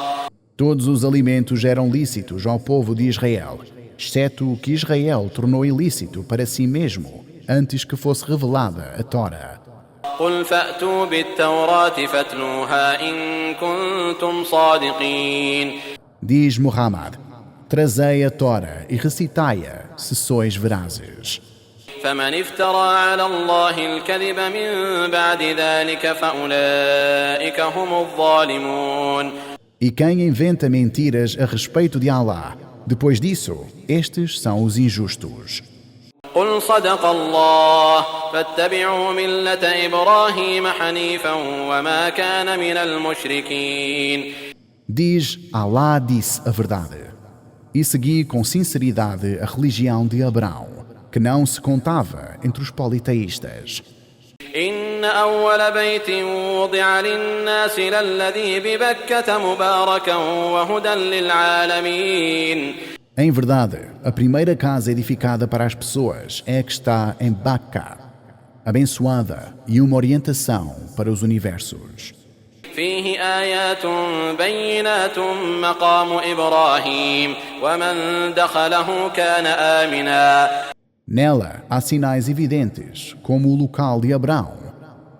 Todos os alimentos eram lícitos ao povo de Israel, exceto o que Israel tornou ilícito para si mesmo, antes que fosse revelada a Tora. قل فأتوا بالتوراة فاتلوها إن كنتم صادقين. Diz Muhammad, trazei a Tora e recitai-a, se sois verazes. فمن افترى على الله الكذب من بعد ذلك فأولئك هم الظالمون. E quem inventa mentiras a respeito de Allah, depois disso, estes são os injustos. قل صدق الله فاتبعوا ملة إبراهيم حنيفا وما كان من المشركين. Diz, Allah disse a verdade. E segui com sinceridade a religião de Abraão, que não se contava entre os politeístas. إن أول بيت وضع للناس للذي ببكة مباركا وهدى للعالمين. Em verdade, a primeira casa edificada para as pessoas é a que está em Bacca, abençoada e uma orientação para os universos. فيه آيات بينات مقام إبراهيم ومن دخله كان آمنا. Nela há sinais evidentes, como o local de Abraão,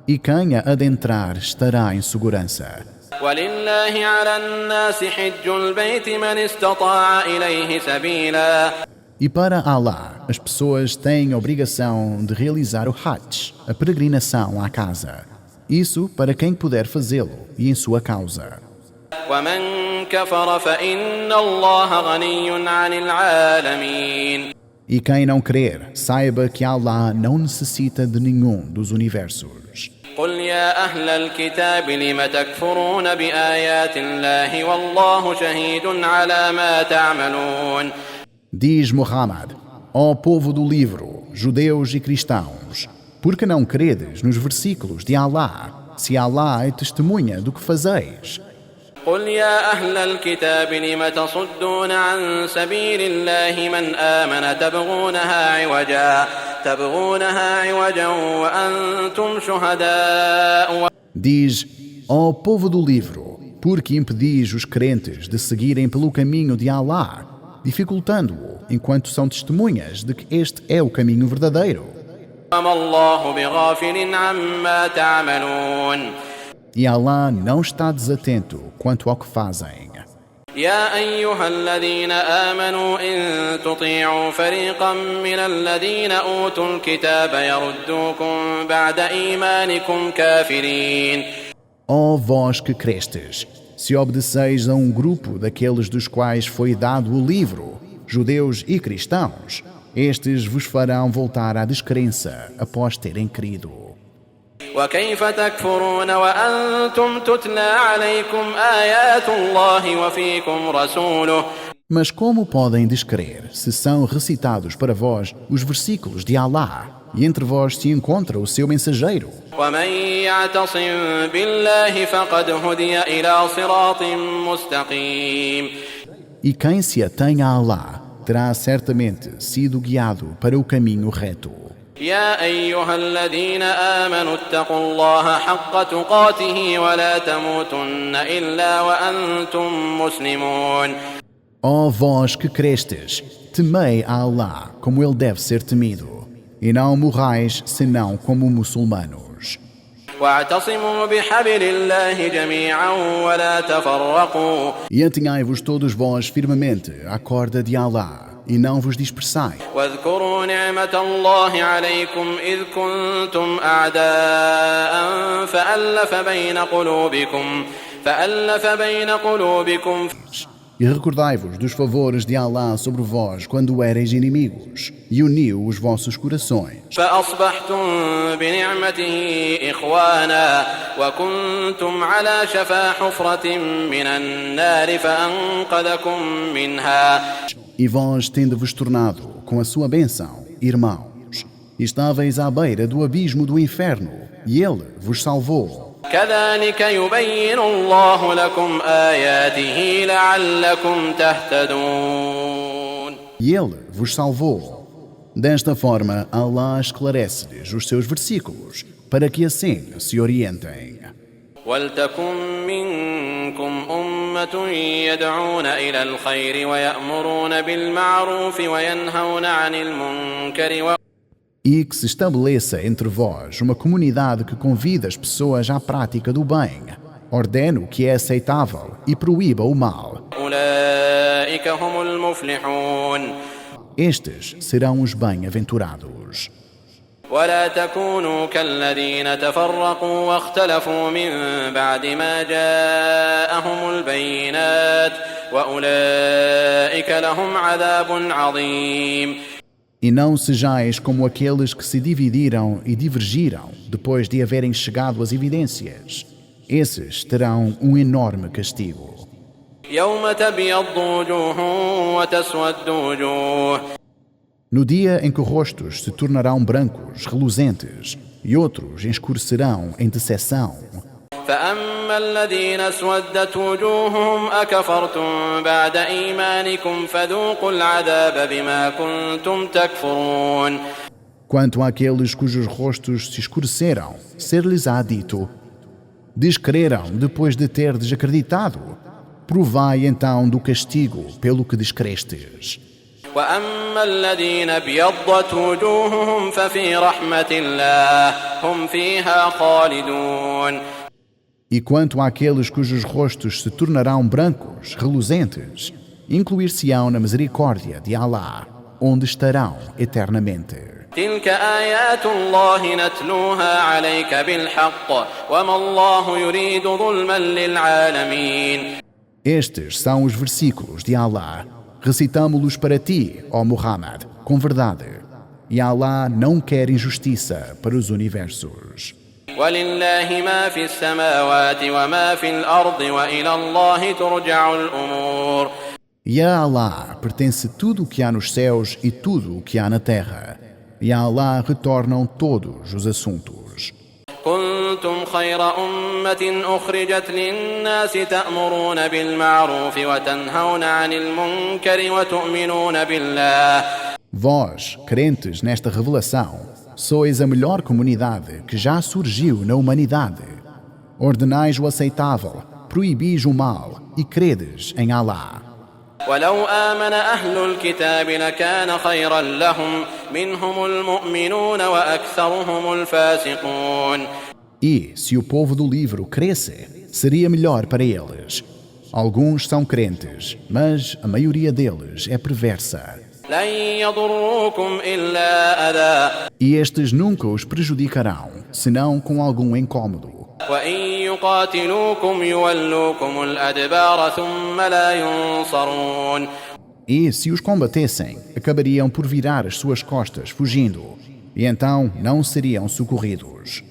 e quem a adentrar estará em segurança. ولله على الناس حج البيت من استطاع إليه سبيلا. E para Allah, as pessoas têm a obrigação de realizar o Hajj, a peregrinação à casa. Isso para quem puder fazê-lo e em sua causa. ومن كفر فإن الله غني عن العالمين. E quem não crer, saiba que Allah não necessita de nenhum dos universos. قل يا أهل الكتاب لم تكفرون بآيات الله والله شهيد على ما تعملون. Diz Muhammad, ó povo do livro, judeus e cristãos, por que não credes nos versículos de Allah, se Allah é testemunha do que fazeis? قل يا أهل الكتاب لم تصدون عن سبيل الله من آمن تبغونها عوجا وأنتم شهداء. Diz, ó povo do livro, por que impedis os crentes de seguirem pelo caminho de Allah, dificultando-o enquanto são testemunhas de que este é o caminho verdadeiro? وما الله بغافل عما تعملون. E Allah não está desatento quanto ao que fazem. يا أيها الذين آمنوا إن تطيعوا فريقا من الذين أوتوا الكتاب يردوكم بعد إيمانكم كافرين. Ó vós que crestes, se obedeceis a um grupo daqueles dos quais foi dado o livro, judeus e cristãos, estes vos farão voltar à descrença após terem crido. وكيف تكفرون وأنتم تتلى عليكم آيات الله وفيكم رسوله. Mas como podem descrer se são recitados para vós os versículos de Allah e entre vós se encontra o seu mensageiro? ومن يعتصم بالله فقد هدي إلى صراط مستقيم. E quem se atém a Allah terá certamente sido guiado para o caminho reto. يا أيها الذين آمنوا اتقوا الله حق تقاته ولا تموتن إلا وأنتم مسلمون. Ó vós que crestes, temei a Allah como ele deve ser temido, e não morrais senão como muçulmanos. واعتصموا بحبل الله جميعا ولا تفرقوا. E atenhai-vos todos vós firmemente à corda de Allah, e não vos dispersai. واذكروا نعمة الله عليكم إذ كنتم أعداء فألف بين قلوبكم E recordai-vos dos favores de Allah sobre vós quando éreis inimigos, e uniu os vossos corações. فأصبحتم بنعمته إخوانا وكنتم على شفا حفرة من النار فأنقذكم منها. E vós, tendo-vos tornado, com a sua bênção, irmãos, e estáveis à beira do abismo do inferno, e Ele vos salvou. كذلك يبين الله لكم آياته لعلكم تهتدون. E Ele vos salvou. Desta forma, Allah esclarece-lhes os seus versículos, para que assim se orientem. ولتكن منكم أمة يدعون إلى الخير ويأمرون بالمعروف وينهون عن المنكر E que se estabeleça entre vós uma comunidade que convida as pessoas à prática do bem, ordene o que é aceitável e proíba o mal. أولئك هم المفلحون. Estes serão os bem-aventurados. ولا تكونوا كالذين تفرقوا واختلفوا من بعد ما جاءهم البينات وأولئك لهم عذاب عظيم. E não sejais como aqueles que se dividiram e divergiram depois de haverem chegado as evidências. Esses terão um enorme castigo. يوم تبيض وجوه وتسود وجوه. No dia em que rostos se tornarão brancos, reluzentes, e outros escurecerão em decepção. فأما الذين اسودت وجوههم أكفرتم بعد إيمانكم فذوقوا العذاب بما كنتم تكفرون. Quanto àqueles cujos rostos se escureceram, ser-lhes-á dito: descreram depois de ter desacreditado. Provai então do castigo pelo que descrestes. وأما الذين ابيضت وجوههم ففي رحمة الله هم فيها خالدون. E quanto àqueles cujos rostos se tornarão brancos, reluzentes, incluir-se-ão na misericórdia de Allah, onde estarão eternamente. تلك آيات الله نتلوها عليك بالحق وما الله يريد ظلما للعالمين. Estes são os versículos de Allah. Recitamo-los para ti, ó Muhammad, com verdade. E Allah não quer injustiça para os universos. ولله ما في السماوات وما في الأرض وإلى الله ترجع الأمور. E a Allah pertence tudo o que há nos céus e tudo o que há na terra. E a Allah retornam todos os assuntos. كنتم خير أمة أخرجت للناس تأمرون بالمعروف وتنهون عن المنكر وتؤمنون بالله. Vós, crentes nesta revelação, sois a melhor comunidade que já surgiu na humanidade. Ordenais o aceitável, proibis o mal e credes em Allah. ولو آمن أهل الكتاب لكان خيرا لهم منهم المؤمنون وأكثرهم الفاسقون. E, se o povo do livro cresce, seria melhor para eles. Alguns são crentes, mas a maioria deles é perversa. لن يضروكم إلا أذى. E estes nunca os prejudicarão, senão com algum incômodo. وإن يقاتلوكم يولوكم الأدبار ثم لا ينصرون. E, se os combatessem, acabariam por virar as suas costas, fugindo. E então não seriam socorridos.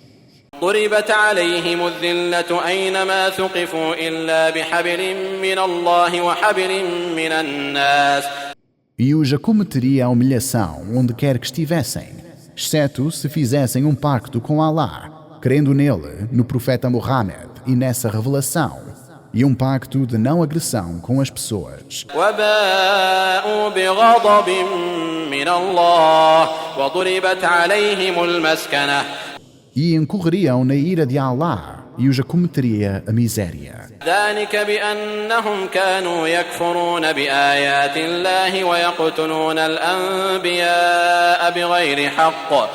ضربت عليهم الذلة أينما ثقفوا إلا بحبل من الله وحبل من الناس. E os acometeria a humilhação onde quer que estivessem, exceto se fizessem um pacto com Allah, crendo nele, no profeta Muhammad e nessa revelação, e um pacto de não agressão com as pessoas. وباءوا بغضب من الله وضربت عليهم المسكنة. E incorreriam na ira de Allah e os acometeria a miséria. ذلك بأنهم كانوا يكفرون بآيات الله ويقتلون الأنبياء بغير حق.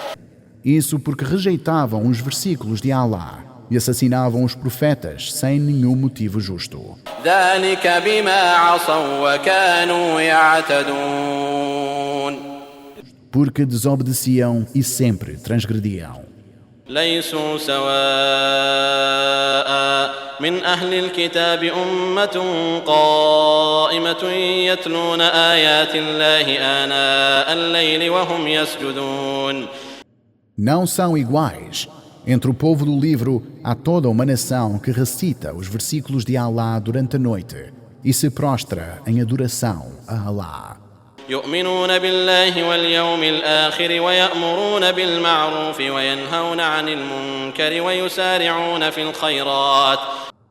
Isso porque rejeitavam os versículos de Allah e assassinavam os profetas sem nenhum motivo justo. ذلك بما عصوا وكانوا يعتدون. Porque desobedeciam e sempre transgrediam. ليسوا سواء من أهل الكتاب أمة قائمة يتلون آيات الله آناء الليل وهم يسجدون. Não são iguais. Entre o povo do livro há toda uma nação que recita os versículos de Allah durante a noite e se prostra em adoração a Allah. يؤمنون بالله واليوم الآخر ويأمرون بالمعروف وينهون عن المنكر ويسارعون في الخيرات.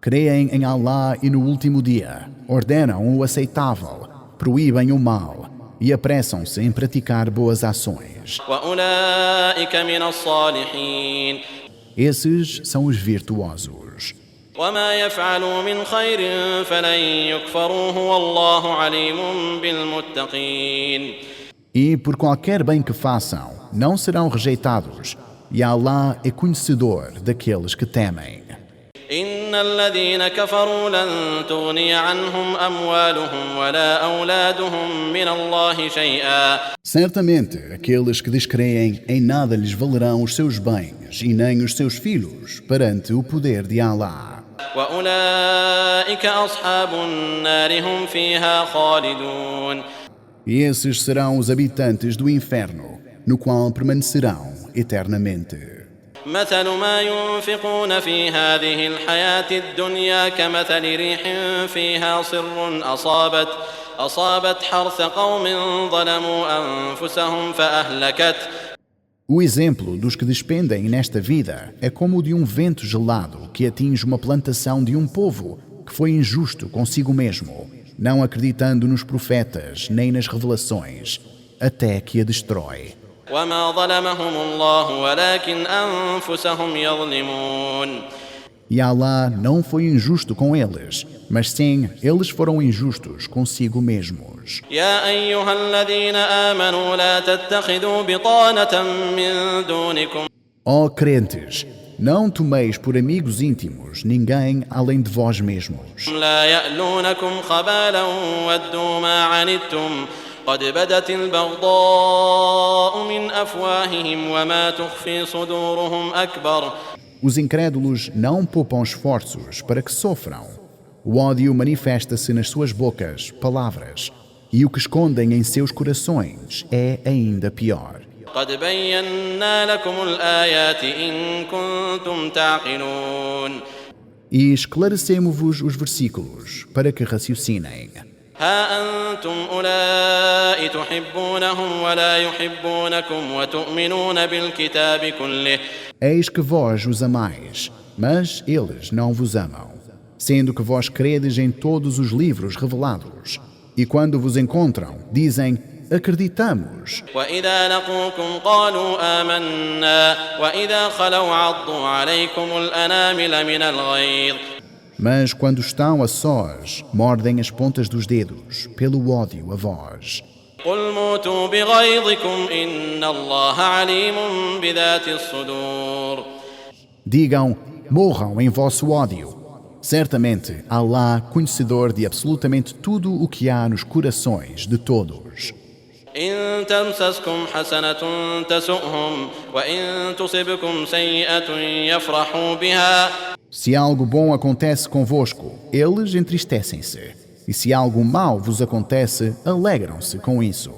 Creem em Allah e no último dia, ordenam o aceitável, proíbem o mal e apressam-se em praticar boas ações. وأولئك من الصالحين. Esses são os virtuosos. وما يفعلوا من خير فلن يكفروه والله عليم بالمتقين. E por qualquer bem que façam, não serão rejeitados, e Allah é conhecedor daqueles que temem. إن الذين كفروا لن تغني عنهم أموالهم ولا أولادهم من الله شيئا. Certamente, aqueles que descreem em nada lhes valerão os seus bens e nem os seus filhos perante o poder de Allah. وأولئك أصحاب النار هم فيها خالدون. E esses serão os habitantes do inferno, no qual permanecerão eternamente. مثل ما ينفقون في هذه الحياة الدنيا كمثل ريح فيها صر أصابت حرث قوم ظلموا أنفسهم فأهلكت. O exemplo dos que despendem nesta vida é como o de um vento gelado que atinge uma plantação de um povo que foi injusto consigo mesmo, não acreditando nos profetas nem nas revelações, até que a destrói. وما ظلمهم الله ولكن أنفسهم يظلمون. E Allah não foi injusto com eles, mas sim, eles foram injustos consigo mesmos. يا أيها الذين آمنوا لا تتخذوا بطانة من دونكم. Ó crentes, não tomeis por amigos íntimos ninguém além de vós mesmos. لا يألونكم خبالا ودوا ما عنتم قد بدت البغضاء من أفواههم وما تخفي صدورهم أكبر. Os incrédulos não poupam esforços para que sofram. O ódio manifesta-se nas suas bocas, palavras, e o que escondem em seus corações é ainda pior. قد بينا لكم الآيات إن كنتم تعقلون. E esclarecemos-vos os versículos para que raciocinem. ها أنتم أولئك تحبونهم ولا يحبونكم وتؤمنون بالكتاب كله. Eis que vós os amais, mas eles não vos amam, sendo que vós credes em todos os livros revelados. E quando vos encontram, dizem, acreditamos. وإذا لقوكم قالوا آمنا وإذا خلوا عضوا عليكم الأنامل من الغيظ. Mas quando estão a sós, mordem as pontas dos dedos, pelo ódio a vós. قل موتوا بغيظكم إن الله عليم بذات الصدور. Digam, morram em vosso ódio. Certamente, Allah, conhecedor de absolutamente tudo o que há nos corações de todos. إن تمسسكم حسنة تسؤهم وإن تصبكم سيئة يفرحوا بها. Se algo bom acontece convosco, eles entristecem-se. E se algo mau vos acontece, alegram-se com isso.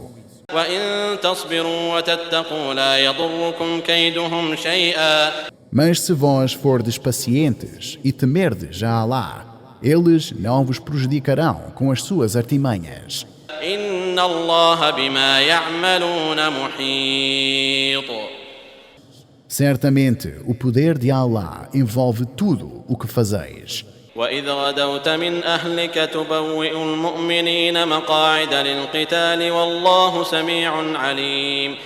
وإن تصبروا وتتقوا لا يضركم كيدهم شيئا. Mas se vós fordes pacientes e temerdes a Allah, eles não vos prejudicarão com as suas artimanhas. إن الله بما يعملون محيط. Certamente, o poder de Allah envolve tudo o que fazeis. وإذ غدوت من أهلك تبوئ المؤمنين مقاعد للقتال والله سميع عليم.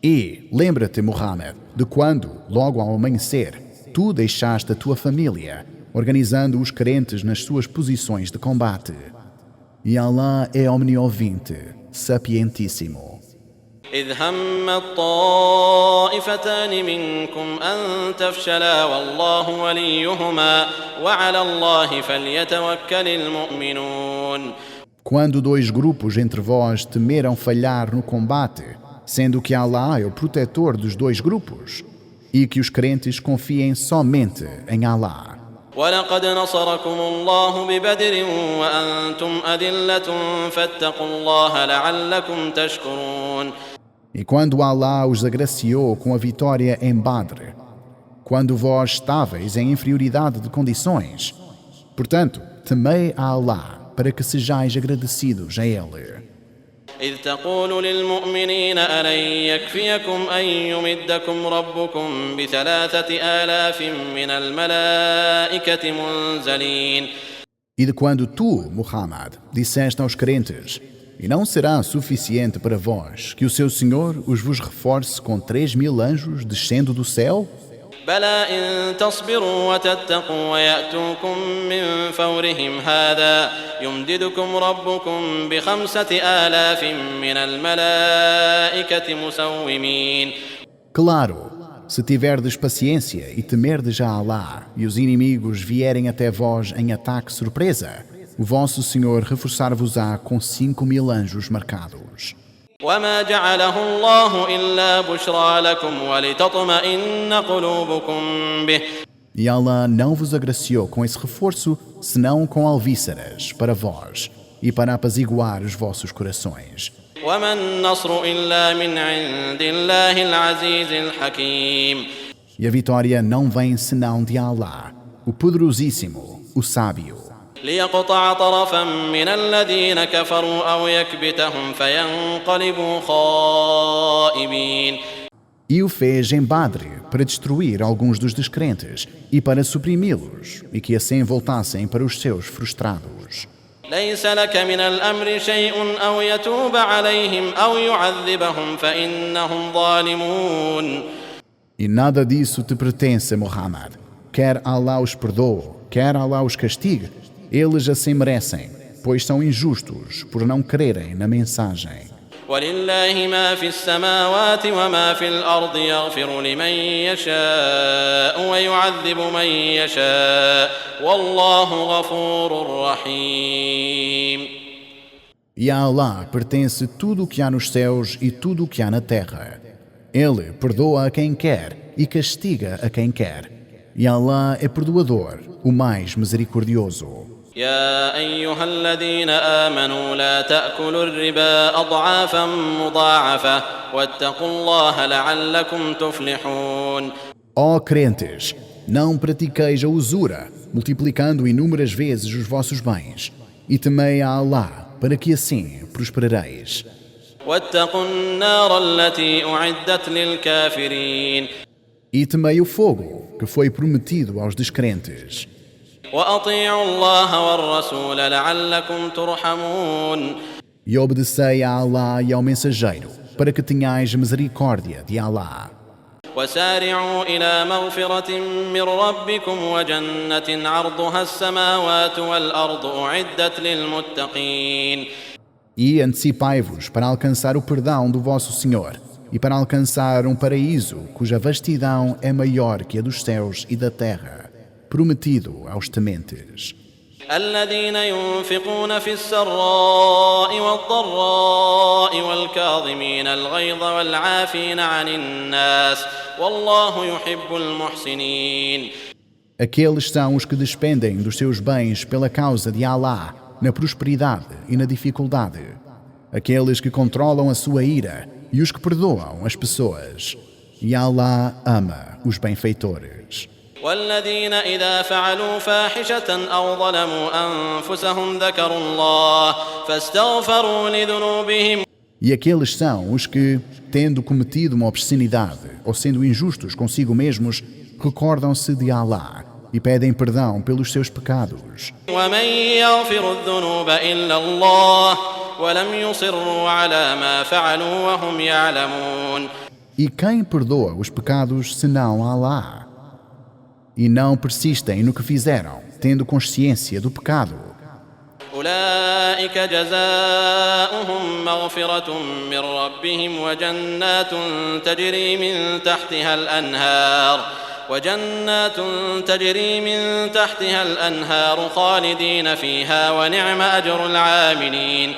E lembra-te, Muhammad, de quando, logo ao amanhecer, tu deixaste a tua família, organizando os crentes nas suas posições de combate. E Allah é omniovinte, sapientíssimo. إذ هم الطائفتان منكم أن تفشلا والله وليهما وعلى الله فليتوكل المؤمنون. Quando dois grupos entre vós temeram falhar no combate, sendo que Allah é o protetor dos dois grupos, e que os crentes confiem somente em Allah. ولقد نصركم الله ببدر وأنتم أذلة فاتقوا الله لعلكم تشكرون. E quando Allah os agraciou com a vitória em Badr, quando vós estáveis em inferioridade de condições, portanto, temei a Allah para que sejais agradecidos a Ele. إذ تقول للمؤمنين ألن يكفيكم أن يمدكم ربكم ب3,000 من الملائكة منزلين. E de quando tu, Muhammad, disseste aos crentes: e não será suficiente para vós que o seu Senhor os vos reforce com 3.000 anjos descendo do céu? بلى إن تصبروا وتتقوا ويأتوكم من فورهم هذا يمددكم ربكم ب5,000 من الملائكة مسومين. Claro, se tiverdes paciência e temerdes a Allah e os inimigos vierem até vós em ataque surpresa, o vosso Senhor reforçar-vos-á com 5.000 anjos marcados. وما جعله الله إلا بشرى لكم ولتطمئن قلوبكم به. E Allah não vos agraciou com esse reforço, senão com alvíceras para vós e para apaziguar os vossos corações. وما النصر إلا من عند الله العزيز الحكيم. E a vitória não vem senão de Allah, o poderosíssimo, o sábio. ليقطع طرفا من الذين كفروا أو يكبتهم فينقلبوا خائبين. E o fez em Badr para destruir alguns dos descrentes e para suprimi-los, e que assim voltassem para os seus frustrados. ليس لك من الأمر شيء أو يتوب عليهم أو يعذبهم فإنهم ظالمون. E nada disso te pertence, Muhammad. Quer Allah os perdoe, quer Allah os castigue, eles assim merecem, pois são injustos por não crerem na mensagem. ولله ما في السماوات وما في الأرض يغفر لمن يشاء ويعذب من يشاء والله غفور رحيم. E a Allah pertence tudo o que há nos céus e tudo o que há na terra. Ele perdoa a quem quer e castiga a quem quer. E Allah é perdoador, o mais misericordioso. يا أيها الذين آمنوا لا تأكلوا الربا أضعافا مضاعفة واتقوا الله لعلكم تفلحون. Ó crentes, não pratiqueis a usura, multiplicando inúmeras vezes os vossos bens, e temei a Allah, para que assim prosperareis. واتقوا النار التي أعدت للكافرين. E temei o fogo, que foi prometido aos descrentes. وأطيعوا الله والرسول لعلكم ترحمون. E obedecei a Allah e ao mensageiro, para que tenhais misericórdia de Allah. وسارعوا إلى مغفرة من ربكم وجنة عرضها السماوات والأرض أعدت للمتقين. E antecipai-vos para alcançar o perdão do vosso Senhor e para alcançar um paraíso cuja vastidão é maior que a dos céus e da terra, prometido aos tementes. الذين ينفقون في السراء والضراء والكاظمين الغيظ والعافين عن الناس والله يحب المحسنين. Aqueles são os que despendem dos seus bens pela causa de Allah, na prosperidade e na dificuldade. Aqueles que controlam a sua ira e os que perdoam as pessoas. E Allah ama os benfeitores. والذين إذا فعلوا فاحشة أو ظلموا أنفسهم ذكروا الله فاستغفروا لذنوبهم. E aqueles são os que, tendo cometido uma obscenidade ou sendo injustos consigo mesmos, recordam-se de Allah e pedem perdão pelos seus pecados. ومن يغفر الذنوب إلا الله ولم يصروا على ما فعلوا وهم يعلمون. E quem perdoa os pecados senão Allah? E não persistem no que fizeram, tendo consciência do pecado. أولئك جزاؤهم مغفرة من ربهم وجنات تجري من تحتها الأنهار خالدين فيها ونعم أجر العاملين.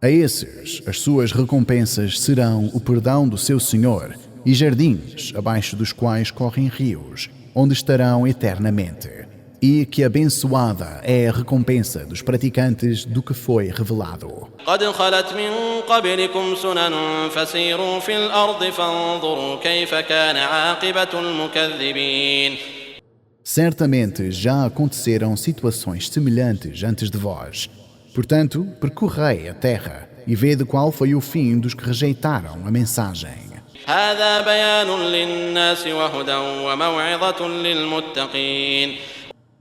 A esses, as suas recompensas serão o perdão do seu Senhor e jardins abaixo dos quais correm rios, onde estarão eternamente. E que abençoada é a recompensa dos praticantes do que foi revelado. قد خلت من قبلكم سنن فسيروا في الأرض فانظروا كيف كان عاقبة المكذبين. Certamente já aconteceram situações semelhantes antes de vós. Portanto, percorrei a terra e vede qual foi o fim dos que rejeitaram a mensagem. هذا بيان للناس وهدى وموعظة للمتقين.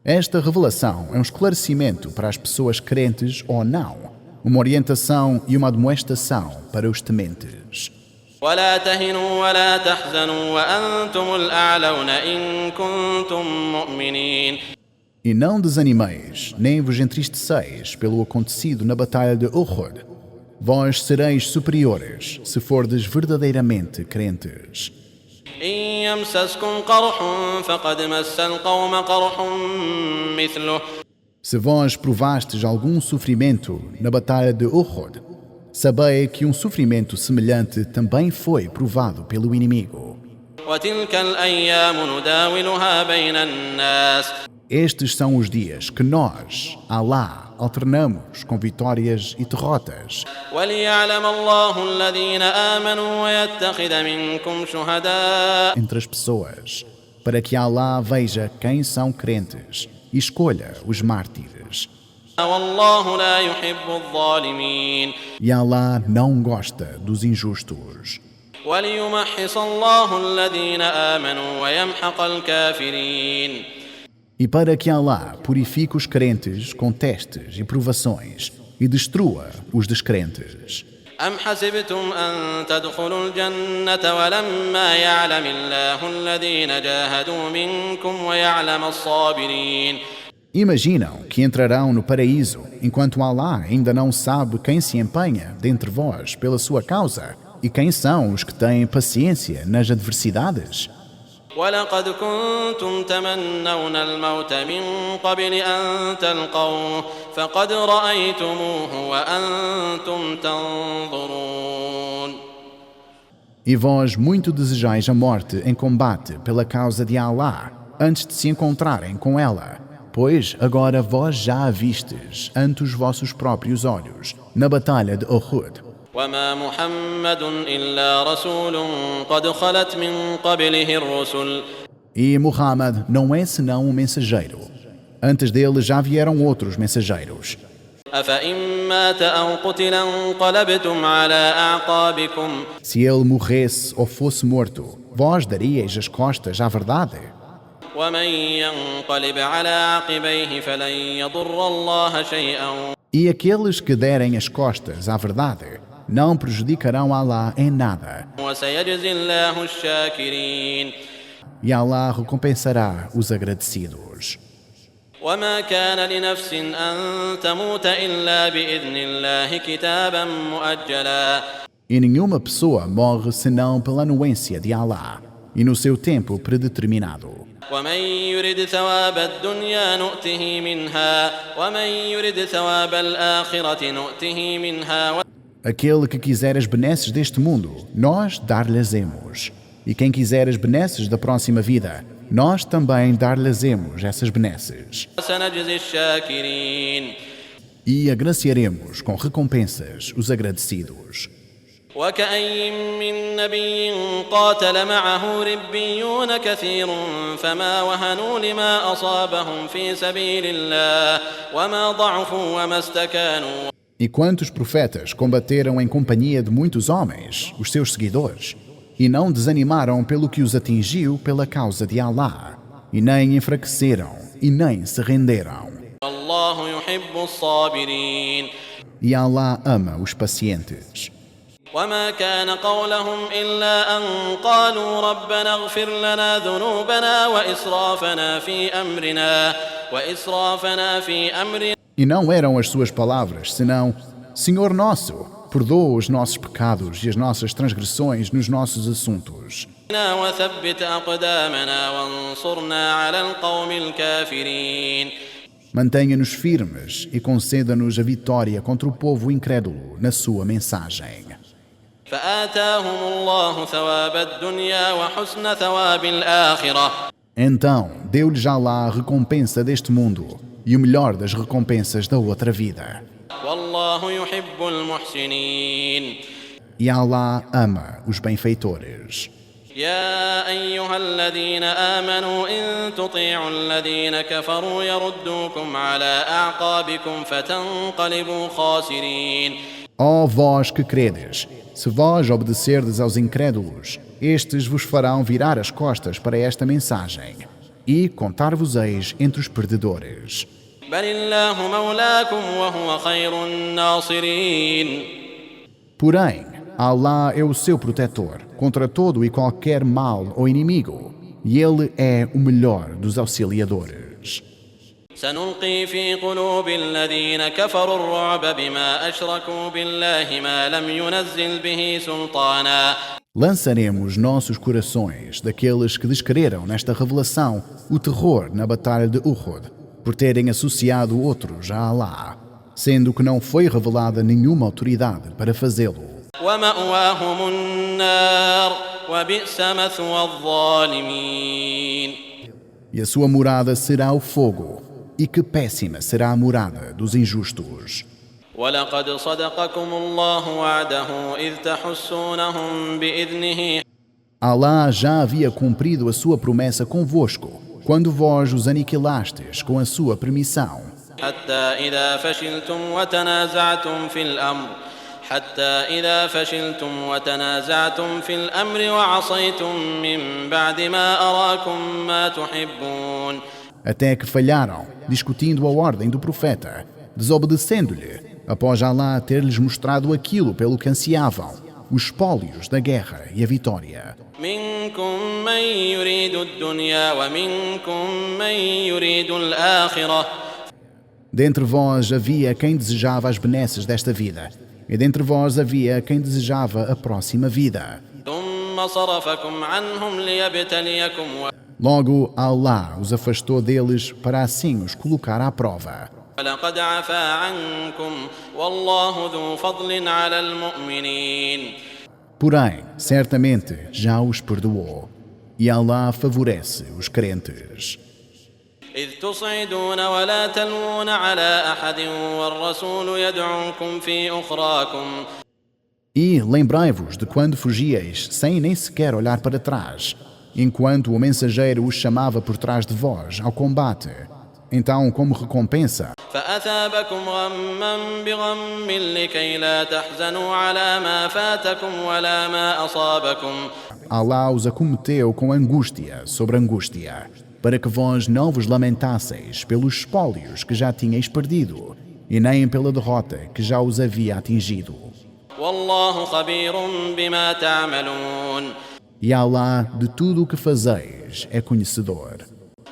Esta revelação é um esclarecimento para as pessoas crentes ou não, uma orientação e uma admoestação para os tementes. ولا تهنوا ولا تحزنوا وأنتم الأعلون إن كنتم مؤمنين. E não desanimeis, nem vos entristeceis pelo acontecido na batalha de Uhud. Vós sereis superiores, se fordes verdadeiramente crentes. إن يمسسكم قرح فقد مس القوم قرح مثله. Se vós provastes algum sofrimento na batalha de Uhud, sabei que um sofrimento semelhante também foi provado pelo inimigo. وتلك الأيام نداولها بين الناس. Estes são os dias que nós, Alá, alternamos com vitórias e derrotas, وليعلم الله الذين آمنوا ويتخذ منكم شهداء. entre as pessoas, para que Alá veja quem são crentes e escolha os mártires. والله لا يحب الظالمين. E Alá não gosta dos injustos. وليمحص الله الذين آمنوا ويمحق الكافرين. E para que Alá purifique os crentes com testes e provações e destrua os descrentes. أم حسبتم أن تدخلوا الجنة ولما يعلم الله الذين جاهدوا منكم ويعلم الصابرين. Imaginam que entrarão no paraíso enquanto Alá ainda não sabe quem se empenha dentre vós pela sua causa e quem são os que têm paciência nas adversidades. ولقد كنتم تمنون الموت من قبل أن تلقوه فقد رأيتموه وأنتم تنظرون. E vós muito desejais a morte em combate pela causa de Alá, antes de se encontrarem com ela, pois agora vós já a vistes ante os vossos próprios olhos, na batalha de Uhud. وما محمد إلا رسول قد خلت من قبله الرسل. E Muhammad não é senão um mensageiro. Antes dele já vieram outros mensageiros. أفإن مات أو قتل انقلبتم على أعقابكم. Se ele morresse ou fosse morto, vós daríeis as costas à verdade. ومن ينقلب على عقبيه فلن يضر الله شيئا. E aqueles que derem as costas à verdade não prejudicarão Alá em nada. وسيجزي الله الشاكرين. E Alá recompensará os agradecidos. وما كان لنفس أن تموت إلا بإذن الله كتابا مؤجلا. E nenhuma pessoa morre senão pela anuência de Alá e no seu tempo predeterminado. ومن يرد ثواب الدنيا نؤته منها ومن يرد ثواب الآخرة نؤته منها. Aquele que quiser as benesses deste mundo, nós dar-lhes-emos. E quem quiser as benesses da próxima vida, nós também dar-lhes-emos essas benesses. وسنجزي الشاكرين. E agraciaremos com recompensas os agradecidos. وكأي من نبي قاتل معه ربيون كثير فما وهنوا لما أصابهم في سبيل الله وما ضعفوا وما استكانوا. E quantos profetas combateram em companhia de muitos homens, os seus seguidores, e não desanimaram pelo que os atingiu pela causa de Alá, e nem enfraqueceram, e nem se renderam. الله يحب الصابرين. E Alá ama os pacientes. وما كان قولهم إلا أن قالوا ربنا اغفر لنا ذنوبنا وإسرافنا في أمرنا. E não eram as suas palavras, senão: Senhor nosso, perdoa os nossos pecados e as nossas transgressões nos nossos assuntos. وثبت أقدامنا وانصرنا على القوم الكافرين. Mantenha-nos firmes e conceda-nos a vitória contra o povo incrédulo na sua mensagem. فآتاهم الله ثواب الدنيا وحسن ثواب الآخرة. Então deu-lhes Alá a recompensa deste mundo e o melhor das recompensas da outra vida. والله يحب المحسنين. E Alá ama os benfeitores. يا أيها الذين آمنوا إن تطيعوا الذين كفروا يردوكم على أعقابكم فتنقلبوا خاسرين. Ó vós que credes, se vós obedecerdes aos incrédulos, estes vos farão virar as costas para esta mensagem e contar-vos-eis entre os perdedores. بل الله مولاكم وهو خير الناصرين. Porém, Alá é o seu protetor contra todo e qualquer mal ou inimigo, e Ele é o melhor dos auxiliadores. سنلقي في قلوب الذين كفروا الرعب بما أشركوا بالله ما لم ينزل به سلطانا. Lançaremos nossos corações daqueles que descreram nesta revelação o terror na batalha de Uhud, por terem associado outros a Alá, sendo que não foi revelada nenhuma autoridade para fazê-lo. ومأواهم النار وبئس مثوى الظالمين. E a sua morada será o fogo, e que péssima será a morada dos injustos. ولقد صدقكم الله وعده إذ تحسونهم بإذنه. Alá já havia cumprido a sua promessa convosco, quando vós os aniquilastes com a sua permissão. حتى إذا فشلتم وتنازعتم في الأمر وعصيتم من بعد ما أراكم ما تحبون. Até que falharam, discutindo a ordem do profeta, desobedecendo-lhe, após Alá ter-lhes mostrado aquilo pelo que ansiavam, os espólios da guerra e a vitória. منكم من يريد الدنيا ومنكم من يريد الآخرة. Dentre vós havia quem desejava as benesses desta vida, e dentre vós havia quem desejava a próxima vida. ثم صرفكم عنهم ليبتليكم. Logo, Alá os afastou deles para assim os colocar à prova. ولقد عفا عنكم والله ذو فضل على المؤمنين. Porém, certamente já os perdoou, e Alá favorece os crentes. إذ تصعدون ولا تلوون على أحد والرسول يدعوكم في أخراكم. E lembrai-vos de quando fugieis, sem nem sequer olhar para trás, enquanto o mensageiro os chamava por trás de vós ao combate. Então, como recompensa, فأثابكم غما بغم لكي لا تحزنوا على ما فاتكم ولا ما أصابكم. Alá os acometeu com angústia sobre angústia, para que vós não vos lamentasseis pelos espólios que já tinhais perdido, e nem pela derrota que já os havia atingido. والله خبير بما تعملون. E Alá de tudo o que fazeis é conhecedor.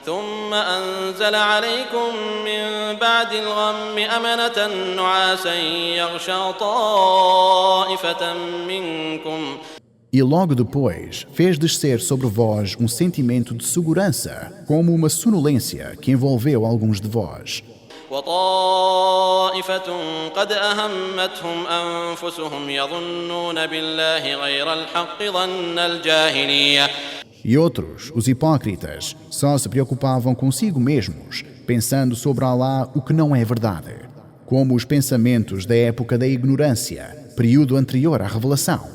ثم أنزل عليكم من بعد الغم أمنة نعاسا يغشى طائفة منكم. E logo depois fez descer sobre vós um sentimento de segurança, como uma sonolência que envolveu alguns de vós. وطائفة قد أهمتهم أنفسهم يظنون بالله غير الحق ظن الجاهلية. E outros, os hipócritas, só se preocupavam consigo mesmos, pensando sobre Alá o que não é verdade, como os pensamentos da época da ignorância, período anterior à revelação.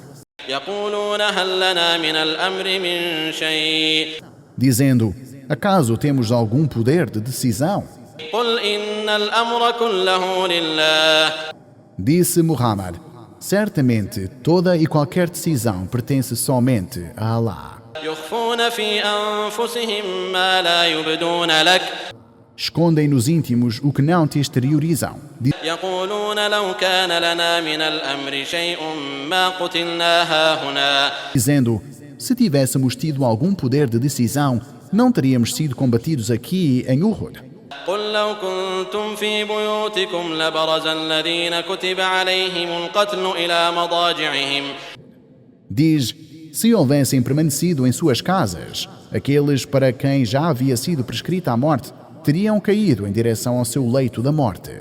يقولون هل لنا من الأمر من شيء. Dizendo, acaso temos algum poder de decisão? قل إن الأمر كله لله. Disse Muhammad, certamente toda e qualquer decisão pertence somente a Alá. يخفون في أنفسهم ما لا يبدون لك. Escondem nos íntimos o que não te exteriorizam. يقولون لو كان لنا من الأمر شيء ما قتلنا هاهنا. Dizendo, se tivéssemos tido algum poder de decisão, não teríamos sido combatidos aqui em Uhud. قل لو كنتم في بيوتكم لبرز الذين كتب عليهم القتل إلى مضاجعهم. Diz, se houvessem permanecido em suas casas, aqueles para quem já havia sido prescrita a morte teriam caído em direção ao seu leito da morte.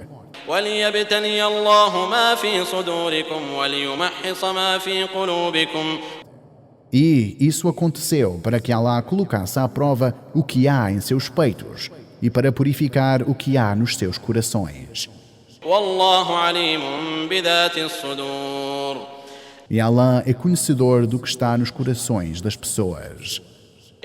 وليبتلي الله ما في صدوركم وليمحص ما في قلوبكم. E isso aconteceu para que Allah colocasse à prova o que há em seus peitos e para purificar o que há nos seus corações. والله عليم بذات الصدور. E Allah é conhecedor do que está nos corações das pessoas.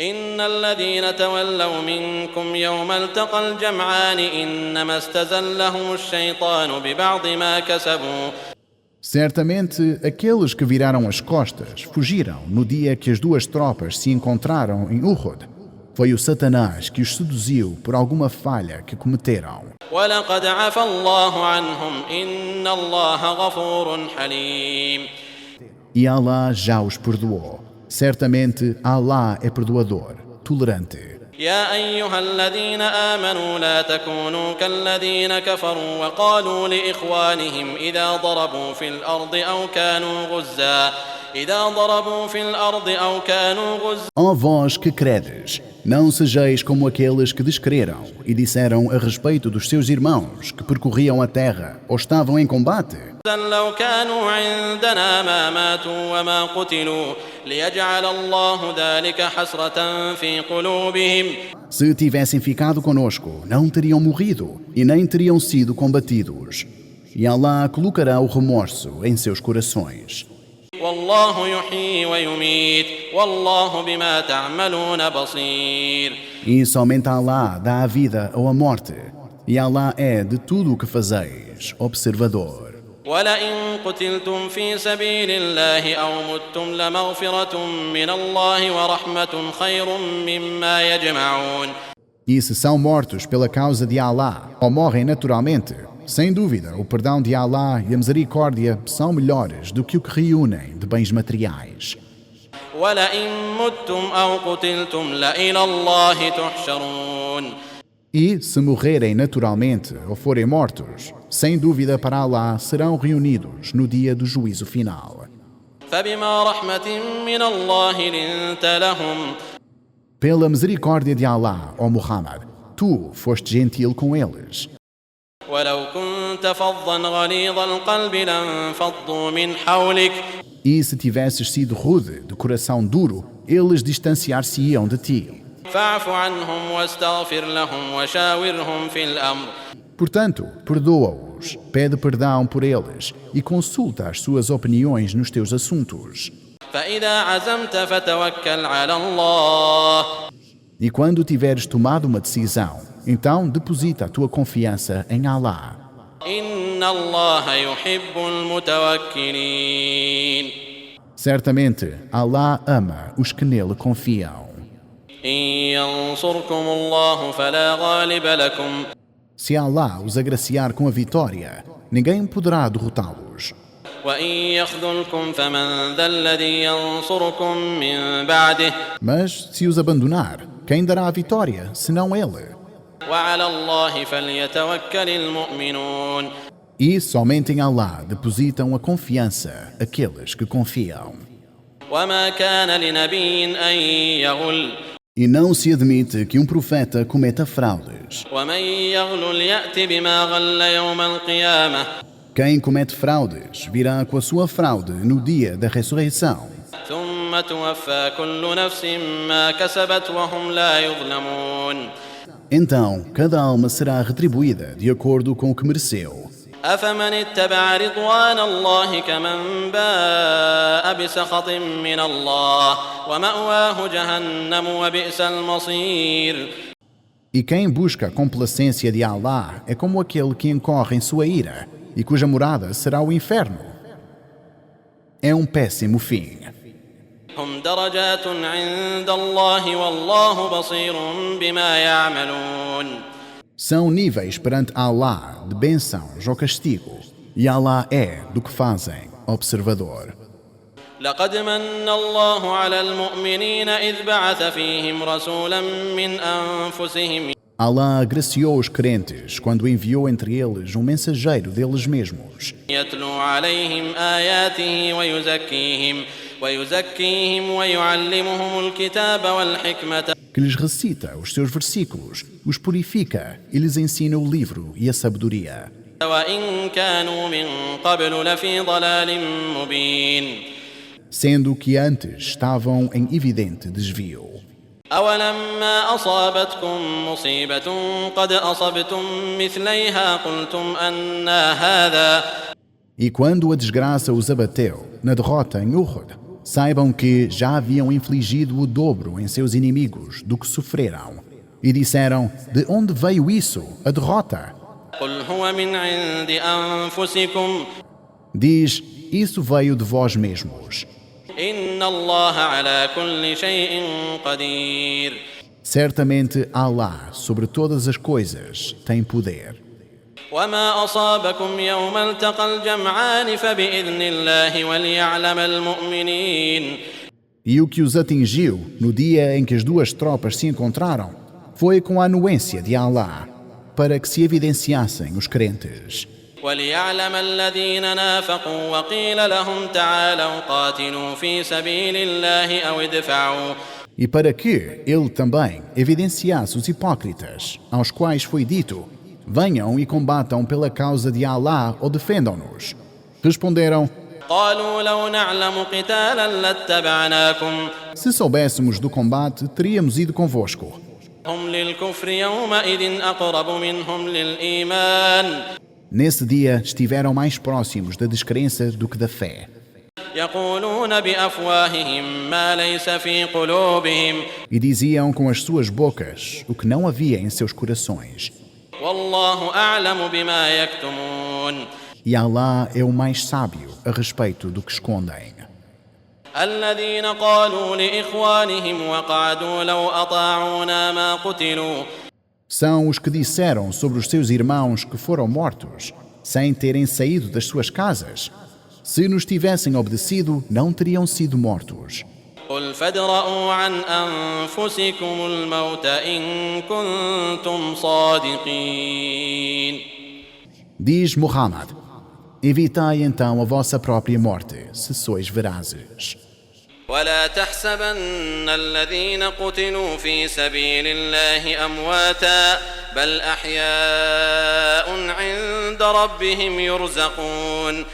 إن الذين تولوا منكم يوم التقى الجمعان إنما استزلهم الشيطان ببعض ما كسبوا. Certamente, aqueles que viraram as costas fugiram no dia que as duas tropas se encontraram em Uhud. Foi o Satanás que os seduziu por alguma falha que cometeram. ولقد عفى الله عنهم إن الله غفور حليم. E Allah já os perdoou. Certamente, Allah é perdoador, tolerante. يا أيها الذين آمنوا لا تكونوا كالذين كفروا وقالوا لإخوانهم إذا ضربوا في الأرض أو كانوا غزا. Ó vós que credes, não sejais como aqueles que descreram e disseram a respeito dos seus irmãos que percorriam a terra ou estavam em combate. لو كانوا عندنا ما ماتوا وما قتلوا ليجعل الله ذلك حسرة في قلوبهم. Se tivessem ficado conosco, não teriam morrido e nem teriam sido combatidos. E Allah colocará o remorso em seus corações. والله يحيي ويميت والله بما تعملون بصير. E somente Allah dá a vida ou a morte. E Allah é de tudo o que fazeis, observador. ولئن قتلتم في سبيل الله أو متم لمغفرة من الله ورحمة خير مما يجمعون. E se são mortos pela causa de Allah ou morrem naturalmente, sem dúvida, o perdão de Allah e a misericórdia são melhores do que o que reúnem de bens materiais. ولئن متم أو قتلتم لإلى الله تحشرون. E, se morrerem naturalmente ou forem mortos, sem dúvida para Allah serão reunidos no dia do juízo final. فبما رحمة من الله لنت لهم. Pela misericórdia de Allah, ó Muhammad, tu foste gentil com eles. ولو كنت فظا غليظ القلب لانفضوا من حولك. E se tivesses sido rude, de coração duro, eles distanciar-se-iam de ti. فاعف عنهم واستغفر لهم وشاورهم في الأمر. Portanto, perdoa-os, pede perdão por eles e consulta as suas opiniões nos teus assuntos. فإذا عزمت فتوكل على الله. E quando tiveres tomado uma decisão, então deposita a tua confiança em Allah. إن الله يحب المتوكلين. Certamente, Allah ama os que nele confiam. إن ينصركم الله فلا غالب لكم. Se Allah os agraciar com a vitória, ninguém poderá derrotá-los. وإن يخذلكم فمن ذا الذي ينصركم من بعده. Mas, se os abandonar, quem dará a vitória, senão ele? وعلى الله فليتوكل المؤمنون. E somente em Allah depositam a confiança aqueles que confiam. وما كان لنبي أن يغل. E não se admite que um profeta cometa fraudes. ومن يغل يأت بما غل يوم القيامة. Quem comete fraudes virá com a sua fraude no dia da ressurreição. ثم توفى كل نفس ما كسبت وهم لا يظلمون. Então, cada alma será retribuída de acordo com o que mereceu. أفمن اتبع رضوان الله كمن باء بسخط من الله ومأواه جهنم وبئس المصير. E quem busca a complacência de Allah é como aquele que incorre em sua ira e cuja morada será o inferno. É um péssimo fim. هم درجات عند الله والله بصير بما يعملون. São níveis perante Allah de bênçãos ou castigo, e Allah é, do que fazem, observador. لقد من الله على المؤمنين إذ بعث فيهم رسولا من أنفسهم. Allah agraciou os crentes quando enviou entre eles um mensageiro deles mesmos, يتلو عليهم آياته ويزكيهم ويعلمهم الكتاب والحكمة. que lhes recita os seus versículos, os purifica e lhes ensina o livro e a sabedoria. وإن كانوا من قبل لفي ضلال مبين sendo que antes estavam em evidente desvio. أولما أصابتكم مصيبة قد أصبتم مثليها قلتم أنى هذا E quando a desgraça os abateu na derrota em Uhud, saibam que já haviam infligido o dobro em seus inimigos do que sofreram. E disseram, de onde veio isso, a derrota? قل هو من عند أنفسكم Diz, isso veio de vós mesmos. إن الله على كل شيء قدير Certamente Allah, sobre todas as coisas, tem poder. وما أصابكم يوم التقى الجمعان فبإذن الله وليعلم المؤمنين E o que os atingiu no dia em que as duas tropas se encontraram foi com a anuência de Allah, para que se evidenciassem os crentes. وليعلم الذين نافقوا وقيل لهم تعالوا قاتلوا في سبيل الله أو ادفعوا E para que ele também evidenciasse os hipócritas, aos quais foi dito, venham e combatam pela causa de Allah ou defendam-nos. Responderam, قالوا لو نعلم قتالا لاتبعناكم se soubéssemos do combate, teríamos ido convosco. هم للكفر يومئذ أقرب منهم للإيمان Nesse dia estiveram mais próximos da descrença do que da fé. يقولون بأفواههم ما ليس في قلوبهم E diziam com as suas bocas o que não havia em seus corações. والله أعلم بما يكتمون E Allah é o mais sábio a respeito do que escondem. الذين قالوا لإخوانهم وقعدوا لو أطاعونا ما قتلوا São os que disseram sobre os seus irmãos que foram mortos, sem terem saído das suas casas. Se nos tivessem obedecido, não teriam sido mortos. قل فادرءوا عن أنفسكم الموت إن كنتم صادقين Diz Muhammad, evitai então a vossa própria morte, se sois verazes. ولا تحسبن الذين قتلوا في سبيل الله أمواتا بل أحياء عند ربهم يرزقون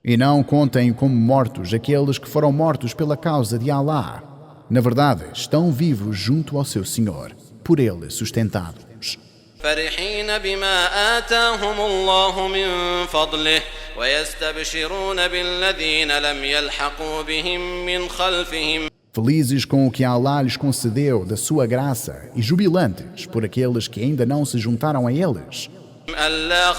E não contem como mortos aqueles que foram mortos pela causa de Allah. Na verdade, estão vivos junto ao seu Senhor, por ele sustentados. فرحين بما آتاهم الله من فضله ويستبشرون بالذين لم يلحقوا بهم من خلفهم Felizes com o que Allah lhes concedeu da sua graça e jubilantes por aqueles que ainda não se juntaram a eles. ألا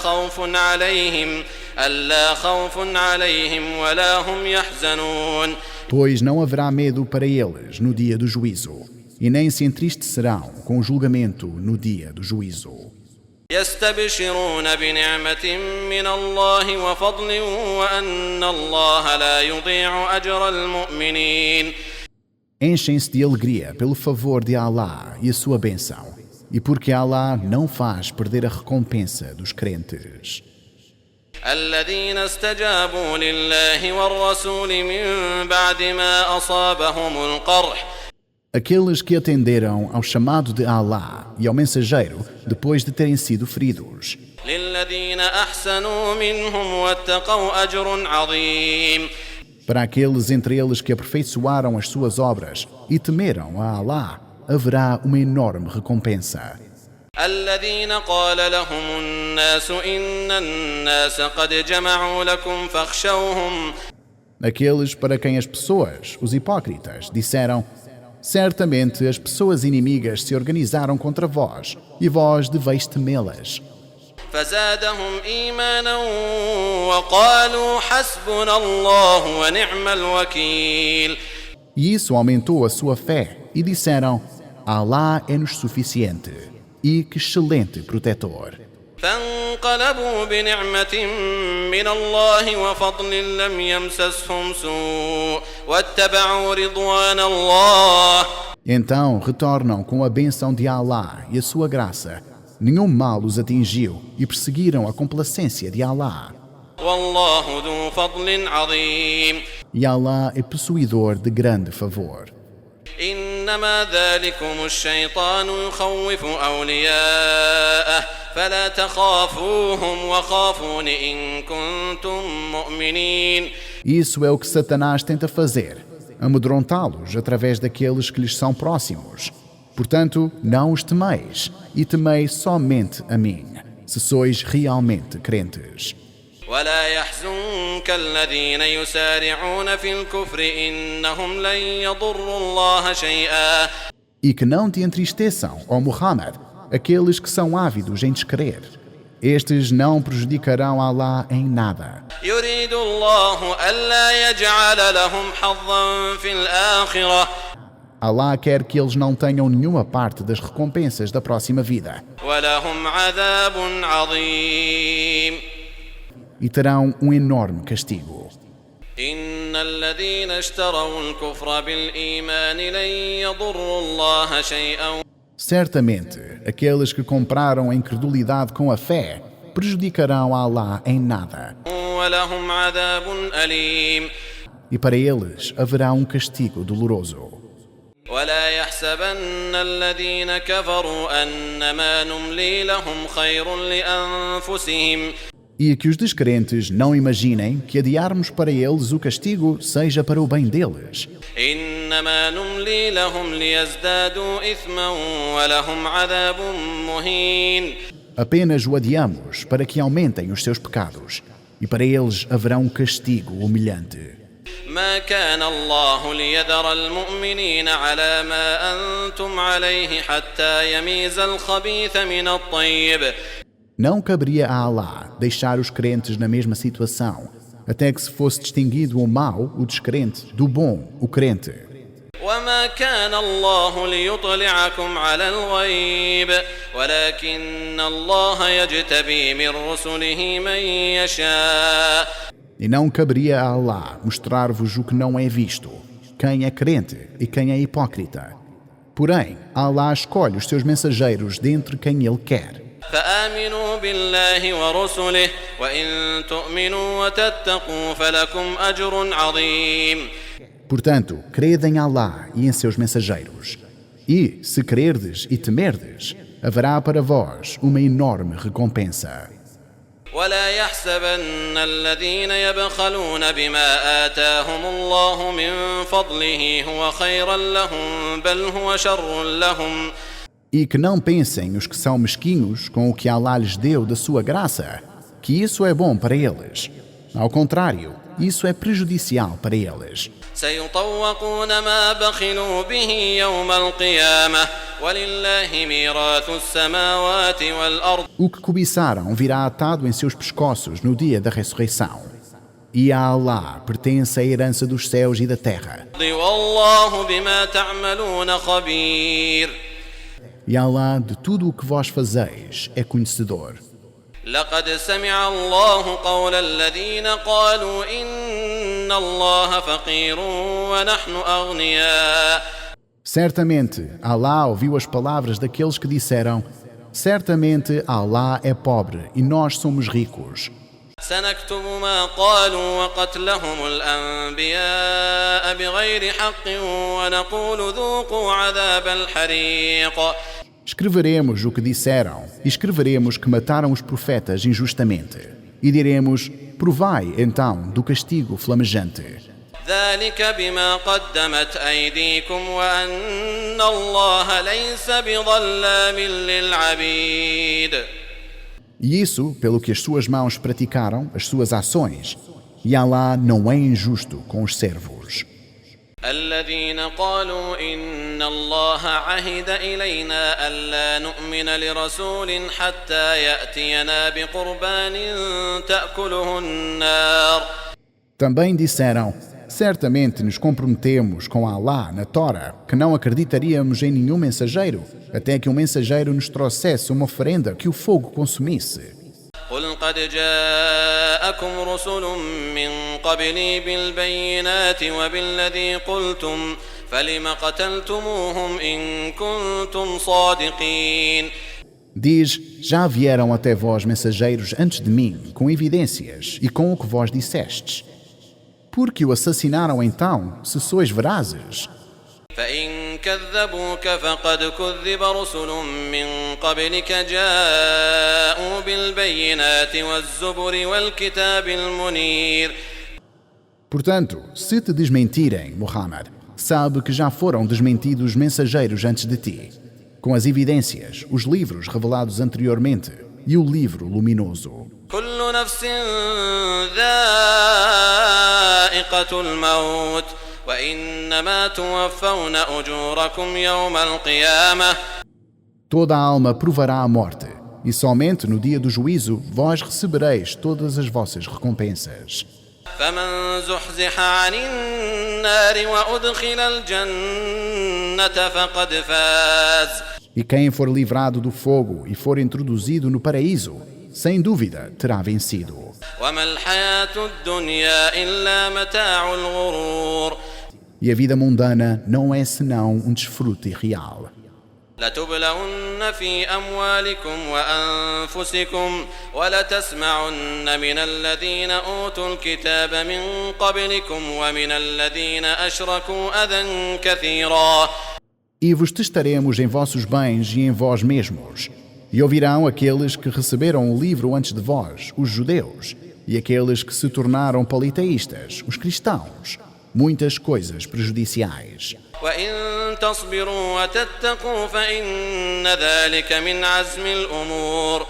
خوف عليهم ولا هم يحزنون Pois não haverá medo para eles no dia do juízo, e nem se entristecerão com o julgamento no dia do juízo. يستبشرون بنعمة من الله وفضل وأن الله لا يضيع أجر المؤمنين Enchem-se de alegria pelo favor de Allah e a sua bênção, e porque Allah não faz perder a recompensa dos crentes. الذين استجابوا لله والرسول من بعد ما أصابهم القرح Aqueles que atenderam ao chamado de Allah e ao mensageiro depois de terem sido feridos. للذين أحسنوا منهم واتقوا أجر عظيم Para aqueles entre eles que aperfeiçoaram as suas obras e temeram a Allah, haverá uma enorme recompensa. الذين قال لهم الناس إن الناس قد جمعوا لكم فاخشوهم Aqueles para quem as pessoas, os hipócritas, disseram: certamente as pessoas inimigas se organizaram contra vós, e vós deveis temê-las. فزادهم إيمانا وقالوا حسبنا الله ونعم الوكيل E isso aumentou a sua fé, e disseram: Allah é-nos suficiente, e que excelente protetor. فانقلبوا بنعمة من الله وفضل لم يمسسهم سوء واتبعوا رضوان الله Então retornam com a bênção de Allah e a sua graça. Nenhum mal os atingiu e perseguiram a complacência de Allah. والله ذو فضل عظيم E Allah é possuidor de grande favor. إنما ذلكم الشيطان يخوف أولياءه فلا تخافوهم وخافون إن كنتم مؤمنين. Isso é o que Satanás tenta fazer, amedrontá-los através daqueles que lhes são próximos. Portanto, não os temeis, e temei somente a mim, se sois realmente crentes. ولا يحزنك الذين يسارعون في الكفر إنهم لن يضروا الله شيئا. E que não te entristeçam, ó Muhammad, aqueles que são ávidos em descrer. Estes não prejudicarão Allah em nada. يريد الله ألا يجعل لهم حظا في الآخرة. Allah quer que eles não tenham nenhuma parte das recompensas da próxima vida. ولهم عذاب عظيم. E terão um enorme castigo. إن الذين اشتروا الكفر بالإيمان لن يضروا الله شيئا. Certamente, aqueles que compraram a incredulidade com a fé prejudicarão a Allah em nada. ولهم عذاب أليم. E para eles haverá um castigo doloroso. ولا يحسبن الذين كفروا أنما نملي لهم خير لأنفسهم. E que os descrentes não imaginem que adiarmos para eles o castigo seja para o bem deles. إنما نملي لهم ليزدادوا إثما ولهم عذاب مهين. Apenas o adiamos para que aumentem os seus pecados. E para eles haverá um castigo humilhante. ما كان الله ليذر المؤمنين على ما أنتم عليه حتى يميز الخبيث من الطيب. Não caberia a Allah deixar os crentes na mesma situação, até que se fosse distinguido o mau, o descrente, do bom, o crente. وما كان الله ليطلعكم على الغيب ولكن الله يجتبي من رسله من يشاء. E não caberia a Allah mostrar-vos o que não é visto, quem é crente e quem é hipócrita. Porém, Allah escolhe os seus mensageiros dentre quem Ele quer. فآمنوا بالله ورسله وإن تؤمنوا وتتقوا فلكم أجر عظيم. Portanto, crede em Allah e em seus mensageiros. E, se crerdes e temerdes, haverá para vós uma enorme recompensa. ولا يحسبن الذين يبخلون بما آتاهم الله من فضله هو خيرا لهم بل هو شر لهم. E que não pensem os que são mesquinhos com o que Allah lhes deu da sua graça, que isso é bom para eles. Ao contrário, isso é prejudicial para eles. سيطوقون ما بخلوا به يوم القيامة ولله ميراث السماوات والأرض. O que cobiçaram virá atado em seus pescoços no dia da ressurreição. E a Allah pertence a herança dos céus e da terra. والله بما تعملون خبير. E Allah, de tudo o que vós fazeis, é conhecedor. لقد سمع الله قول الذين قالوا إن الله فقير ونحن أغنياء. Certamente, Allah ouviu as palavras daqueles que disseram: certamente Allah é pobre e nós somos ricos. سنكتب ما قالوا وقتلهم الأنبياء بغير حق ونقول ذوقوا عذاب الحريق. Escreveremos o que disseram e escreveremos que mataram os profetas injustamente. E diremos: provai então do castigo flamejante. ذلك بما قدمت أيديكم وأن الله ليس بظلام للعبيد. E isso pelo que as suas mãos praticaram, as suas ações. E Allah não é injusto com os servos. الذين قالوا إن الله عهد إلينا ألا نؤمن لرسول حتى يأتينا بقربان تأكله النار. Também disseram: certamente nos comprometemos com Allah na Tora que não acreditaríamos em nenhum mensageiro até que um mensageiro nos trouxesse uma oferenda que o fogo consumisse. قل قد جاءكم رسل من قبلي بالبينات وبالذي قلتم فلم قتلتموهم إن كنتم صادقين. Diz: já vieram até vós mensageiros antes de mim, com evidências e com o que vós dissestes. Por que o assassinaram então, se sois verazes? فإن كذبوك فقد كذب رسل من قبلك جاءوا بالبينات والزبر والكتاب المنير. Portanto, se te desmentirem, Muhammad, sabe que já foram desmentidos mensageiros antes de ti, com as evidências, os livros revelados anteriormente e o livro luminoso. كل نفس ذائقة الموت وإنما توفون أجوركم يوم القيامة. Toda alma provará a morte, e somente no dia do juízo vós recebereis todas as vossas recompensas. فمن زحزح عن النار وأدخل الجنة فقد فاز. E quem for livrado do fogo e for introduzido no paraíso, sem dúvida terá vencido. وما الحياة الدنيا إلا متاع الغرور. E a vida mundana não é senão um desfrute irreal. لتبلون في أموالكم وأنفسكم ولتسمعن من الذين أوتوا الكتاب من قبلكم ومن الذين أشركوا أذى كثيرا. E vos testaremos em vossos bens e em vós mesmos. E ouvirão aqueles que receberam o livro antes de vós, os judeus, e aqueles que se tornaram politeístas, os cristãos, muitas coisas prejudiciais. وإن تصبروا وتتقوا فإن ذلك من عزم الأمور.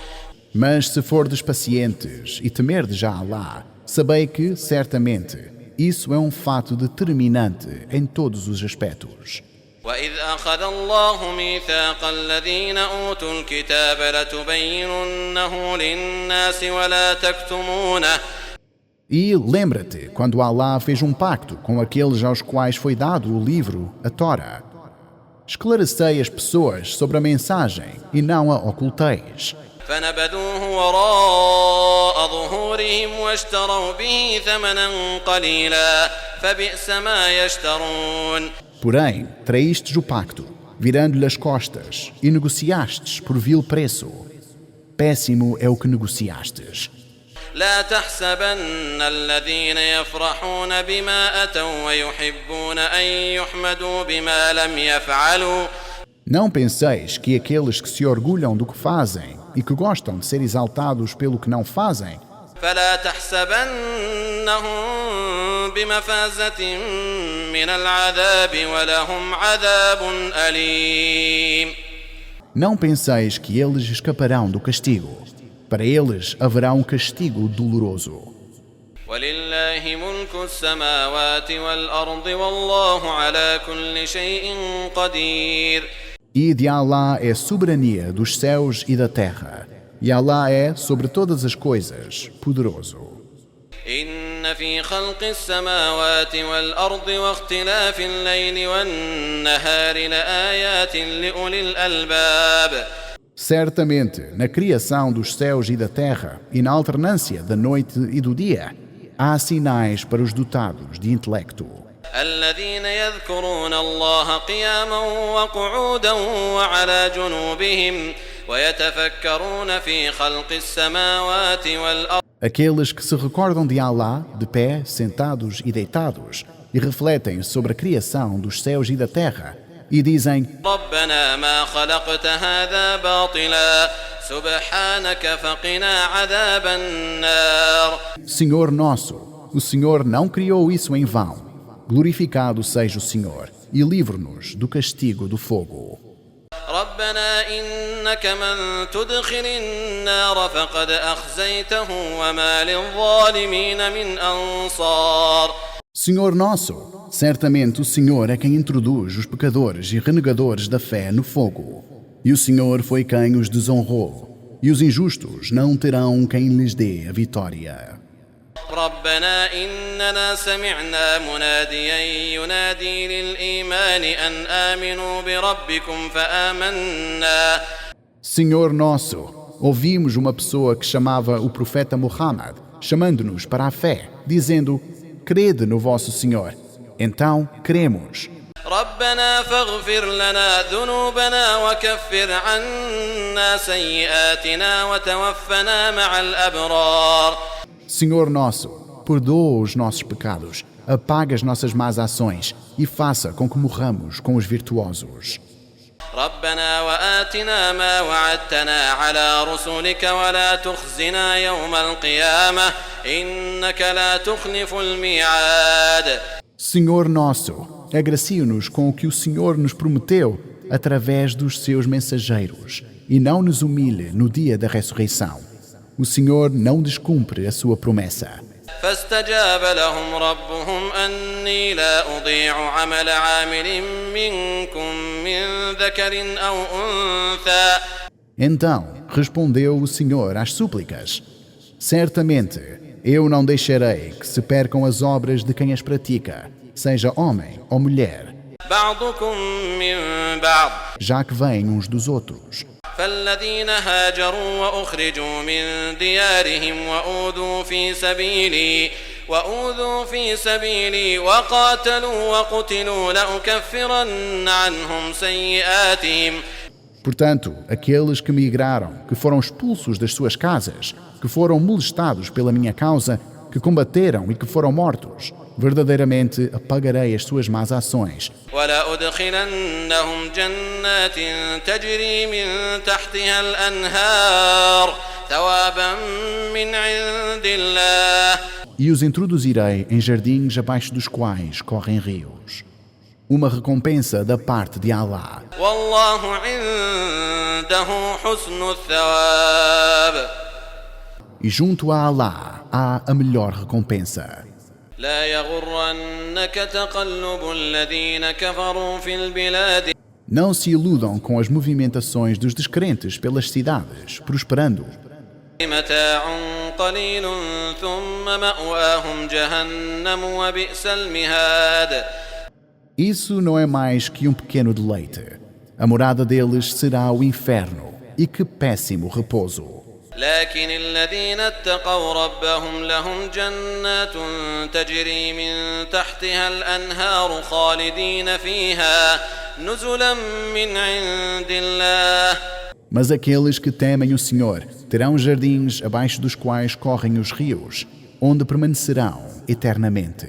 Mas se fordes pacientes e temerdes a Allah, sabei que, certamente, isso é um fato determinante em todos os aspectos. وإذ أخذ الله ميثاق الذين أوتوا الكتاب لتبيننه للناس ولا تكتمونه. E lembra-te quando Allah fez um pacto com aqueles aos quais foi dado o livro, a Tora. Esclarecei as pessoas sobre a mensagem e não a oculteis. فنبذوه وراء ظهورهم واشتروا به ثمنا قليلا فبئس ما يشترون. Porém, traístes o pacto, virando-lhe as costas, e negociastes por vil preço. Péssimo é o que negociastes. لا تحسبن الذين يفرحون بما أتوا ويحبون أن يحمدوا بما لم يفعلوا. Não penseis que aqueles que se orgulham do que fazem e que gostam de ser exaltados pelo que não fazem, فلا تحسبنهم بمفازة من العذاب ولهم عذاب أليم. não penseis que eles escaparão do castigo. Para eles haverá um castigo doloroso. ولله ملك السماوات والأرض والله على كل شيء قدير. E de Allah é soberania dos céus e da terra. E Allah é, sobre todas as coisas, poderoso. إن في خلق السماوات والأرض واختلاف الليل والنهار لآيات لأولي الألباب. Certamente, na criação dos céus e da terra e na alternância da noite e do dia, há sinais para os dotados de intelecto. الذين يذكرون الله قياما وقعودا وعلى جنوبهم ويتفكرون في خلق السماوات والأرض. Aqueles que se recordam de Allah, de pé, sentados e deitados, e refletem sobre a criação dos céus e da terra, e dizem: ربنا ما خلقت هذا باطلا سبحانك فقنا عذاب النار. Senhor nosso, o Senhor não criou isso em vão. Glorificado seja o Senhor, e livre-nos do castigo do fogo. ربنا إنك من تدخل النار فقد أخزيته وما للظالمين من أنصار. Senhor nosso, certamente o Senhor é quem introduz os pecadores e renegadores da fé no fogo. E o Senhor foi quem os desonrou. E os injustos não terão quem lhes dê a vitória. ربنا إننا سمعنا مناديا ينادي للإيمان أن آمنوا بربكم فآمنا. Senhor nosso, ouvimos uma pessoa que chamava o profeta Muhammad, chamando-nos para a fé, dizendo: crede no vosso Senhor. Então, cremos. ربنا فاغفر لنا ذنوبنا وكفر عنا سيئاتنا وتوفنا مع الأبرار. Senhor nosso, perdoa os nossos pecados, apague as nossas más ações e faça com que morramos com os virtuosos. ربنا وآتنا ما وعدتنا على رسلك ولا تخزنا يوم القيامة إنك لا تخلف الميعاد. Senhor nosso, agracie-nos com o que o Senhor nos prometeu através dos seus mensageiros e não nos humilhe no dia da ressurreição. O Senhor não descumpre a sua promessa. فاستجاب لهم ربهم أني لا أضيع عمل عامل منكم من ذكر أو أنثى. Então respondeu o Senhor às súplicas: certamente eu não deixarei que se percam as obras de quem as pratica, seja homem ou mulher, بعضكم من بعض. já que vêm uns dos outros. فالذين هاجروا وأخرجوا من ديارهم وأوذوا في سبيلي وقاتلوا وقتلوا لأكفرن عنهم سيئاتهم. Portanto, aqueles que migraram, que foram expulsos das suas casas, que foram molestados pela minha causa, que combateram e que foram mortos, verdadeiramente apagarei as suas más ações. وَلَأُدْخِلَنَّهُمْ جَنَّاتٍ تَجْرِي مِنْ تَحْتِهَا الْأَنْهَارُ ثَوَابًا مِنْ عِنْدِ اللَّهِ. E os introduzirei em jardins abaixo dos quais correm rios. Uma recompensa da parte de Allah. وَاللَّهُ عِنْدَهُ حُسْنُ الثَّوَابِ. E junto a Allah há a melhor recompensa. لا يغرنك تقلب الذين كفروا في البلاد. Não se iludam com as movimentações dos descrentes pelas cidades, prosperando. متاع قليل ثم مأواهم جهنم وبئس المهاد. Isso não é mais que um pequeno deleite. A morada deles será o inferno, e que péssimo repouso. لكن الذين اتقوا ربهم لهم جنات تجري من تحتها الأنهار خالدين فيها نزلا من عند الله. Mas aqueles que temem o Senhor terão jardins abaixo dos quais correm os rios, onde permanecerão eternamente.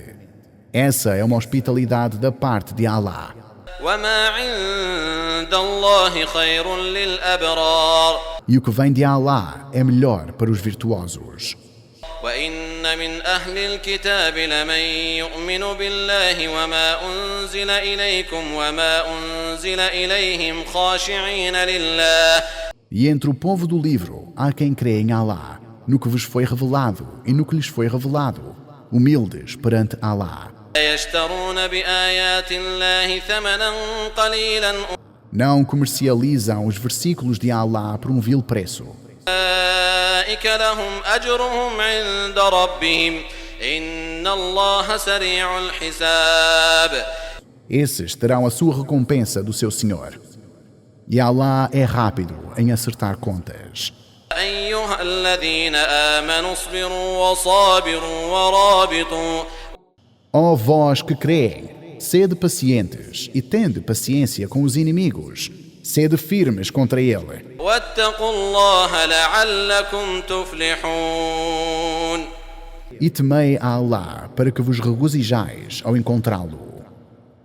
Essa é uma hospitalidade da parte de Allah. وما عند الله خير للأبرار. E o que vem de Allah é melhor para os virtuosos. وإن من أهل الكتاب لمن يؤمن بالله وما أنزل إليكم وما أنزل إليهم خاشعين لله. E entre o povo do livro há quem crê em Allah, no que vos foi revelado e no que lhes foi revelado, humildes perante Allah. يشترون بآيات الله ثمنا قليلا. Não comercializam os versículos de Allah por um vil preço. أولئك لهم أجرهم عند ربهم إن الله سريع الحساب. Esses terão a sua recompensa do seu Senhor. E Allah é rápido em acertar contas. أيها الذين آمنوا اصبروا وصابروا ورابطوا. Ó vós que creem, sede pacientes e tende paciência com os inimigos. Sede firmes contra ele. واتقوا الله لعلكم تفلحون. E temei a Allah para que vos regozijais ao encontrá-lo.